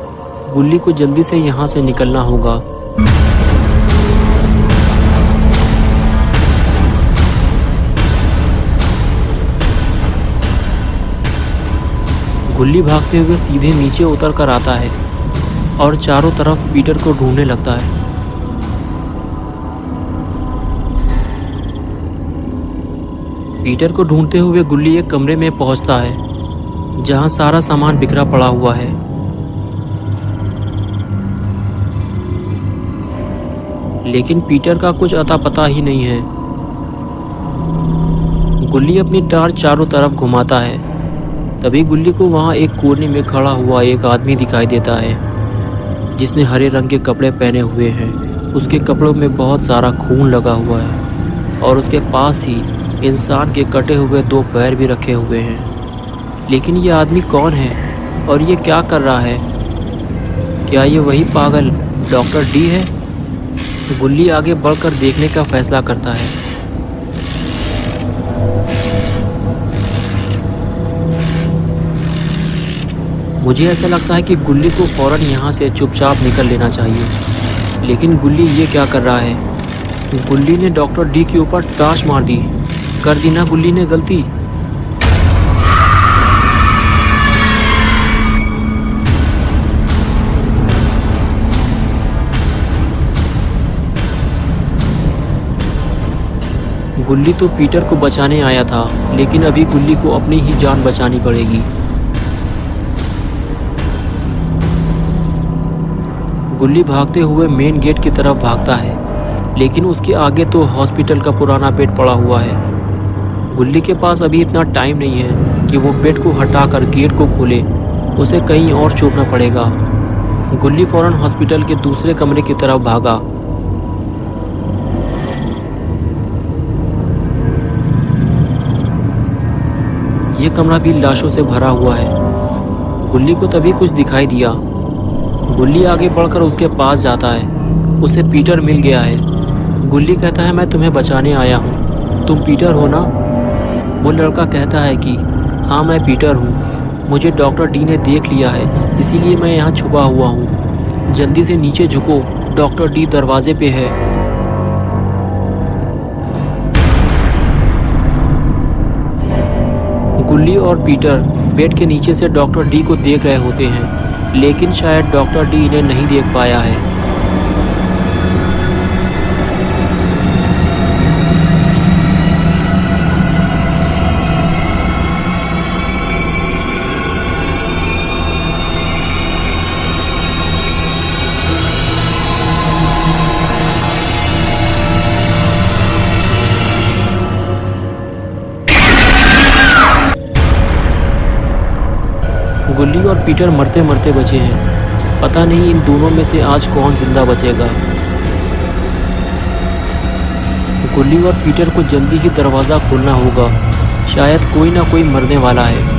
Speaker 1: गुल्ली को जल्दी से यहाँ से निकलना होगा। गुल्ली भागते हुए सीधे नीचे उतर कर आता है और चारों तरफ पीटर को ढूंढने लगता है। पीटर को ढूंढते हुए गुल्ली एक कमरे में पहुंचता है जहां सारा सामान बिखरा पड़ा हुआ है। लेकिन पीटर का कुछ अता पता ही नहीं है। गुल्ली अपनी टॉर्च चारों तरफ घुमाता है। तभी गुल्ली को वहां एक कोने में खड़ा हुआ एक आदमी दिखाई देता है जिसने हरे रंग के कपड़े पहने हुए हैं। उसके कपड़ों में बहुत सारा खून लगा हुआ है। और उसके पास ही इंसान के कटे हुए 2 पैर भी रखे हुए हैं। लेकिन ये आदमी कौन है और ये क्या कर रहा है? क्या ये वही पागल डॉक्टर डी है? गुल्ली आगे बढ़कर देखने का फैसला करता है। मुझे ऐसा लगता है कि गुल्ली को फ़ौरन यहाँ से चुपचाप निकल लेना चाहिए। लेकिन गुल्ली ये क्या कर रहा है? गुल्ली ने डॉक्टर डी के ऊपर टार्च मार दी। कर दी ना गुल्ली ने गलती। गुल्ली तो पीटर को बचाने आया था, लेकिन अभी गुल्ली को अपनी ही जान बचानी पड़ेगी। गुल्ली भागते हुए मेन गेट की तरफ भागता है, लेकिन उसके आगे तो हॉस्पिटल का पुराना बेड पड़ा हुआ है। गुल्ली के पास अभी इतना टाइम नहीं है कि वो बेड को हटाकर गेट को खोले। उसे कहीं और छुपना पड़ेगा। गुल्ली फौरन हॉस्पिटल के दूसरे कमरे की तरफ भागा। ये कमरा भी लाशों से भरा हुआ है। गुल्ली को तभी कुछ दिखाई दिया। गुल्ली आगे बढ़कर उसके पास जाता है। उसे पीटर मिल गया है। गुल्ली कहता है, मैं तुम्हें बचाने आया हूँ। तुम पीटर हो ना? वो लड़का कहता है कि हाँ, मैं पीटर हूँ। मुझे डॉक्टर डी ने देख लिया है, इसीलिए मैं यहाँ छुपा हुआ हूँ। जल्दी से नीचे झुको, डॉक्टर डी दरवाजे पे है। गुल्ली और पीटर बेड के नीचे से डॉक्टर डी को देख रहे होते हैं, लेकिन शायद डॉक्टर डी इन्हें नहीं देख पाया है। गुल्ली और पीटर मरते मरते बचे हैं। पता नहीं इन दोनों में से आज कौन जिंदा बचेगा। गुल्ली और पीटर को जल्दी ही दरवाज़ा खोलना होगा। शायद कोई ना कोई मरने वाला है।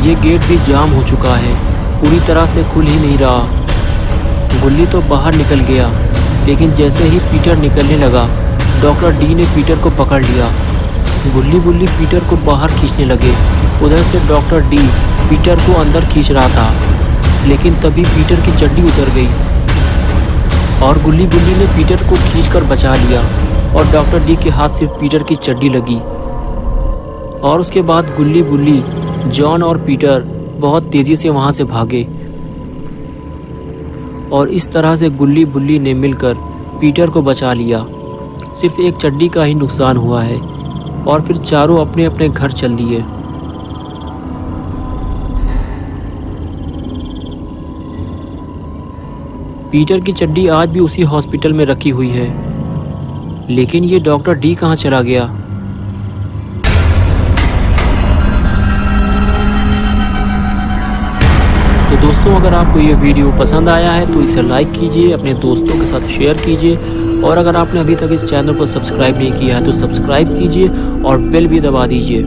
Speaker 1: ये गेट भी जाम हो चुका है, पूरी तरह से खुल ही नहीं रहा। गुल्ली तो बाहर निकल गया, लेकिन जैसे ही पीटर निकलने लगा, डॉक्टर डी ने पीटर को पकड़ लिया। गुल्ली बुल्ली पीटर को बाहर खींचने लगे। उधर से डॉक्टर डी पीटर को अंदर खींच रहा था, लेकिन तभी पीटर की चड्डी उतर गई और गुल्ली बुल्ली ने पीटर को खींचकर बचा लिया और डॉक्टर डी के हाथ सिर्फ पीटर की चड्डी लगी। और उसके बाद गुल्ली बुल्ली, जॉन और पीटर बहुत तेज़ी से वहाँ से भागे और इस तरह से गुल्ली बुल्ली ने मिलकर पीटर को बचा लिया। सिर्फ एक चड्डी का ही नुकसान हुआ है और फिर चारों अपने अपने घर चल दिए। पीटर की चड्डी आज भी उसी हॉस्पिटल में रखी हुई है, लेकिन ये डॉक्टर डी कहाँ चला गया? तो दोस्तों, अगर आपको ये वीडियो पसंद आया है तो इसे लाइक कीजिए, अपने दोस्तों के साथ शेयर कीजिए और अगर आपने अभी तक इस चैनल को सब्सक्राइब नहीं किया है तो सब्सक्राइब कीजिए और बेल भी दबा दीजिए।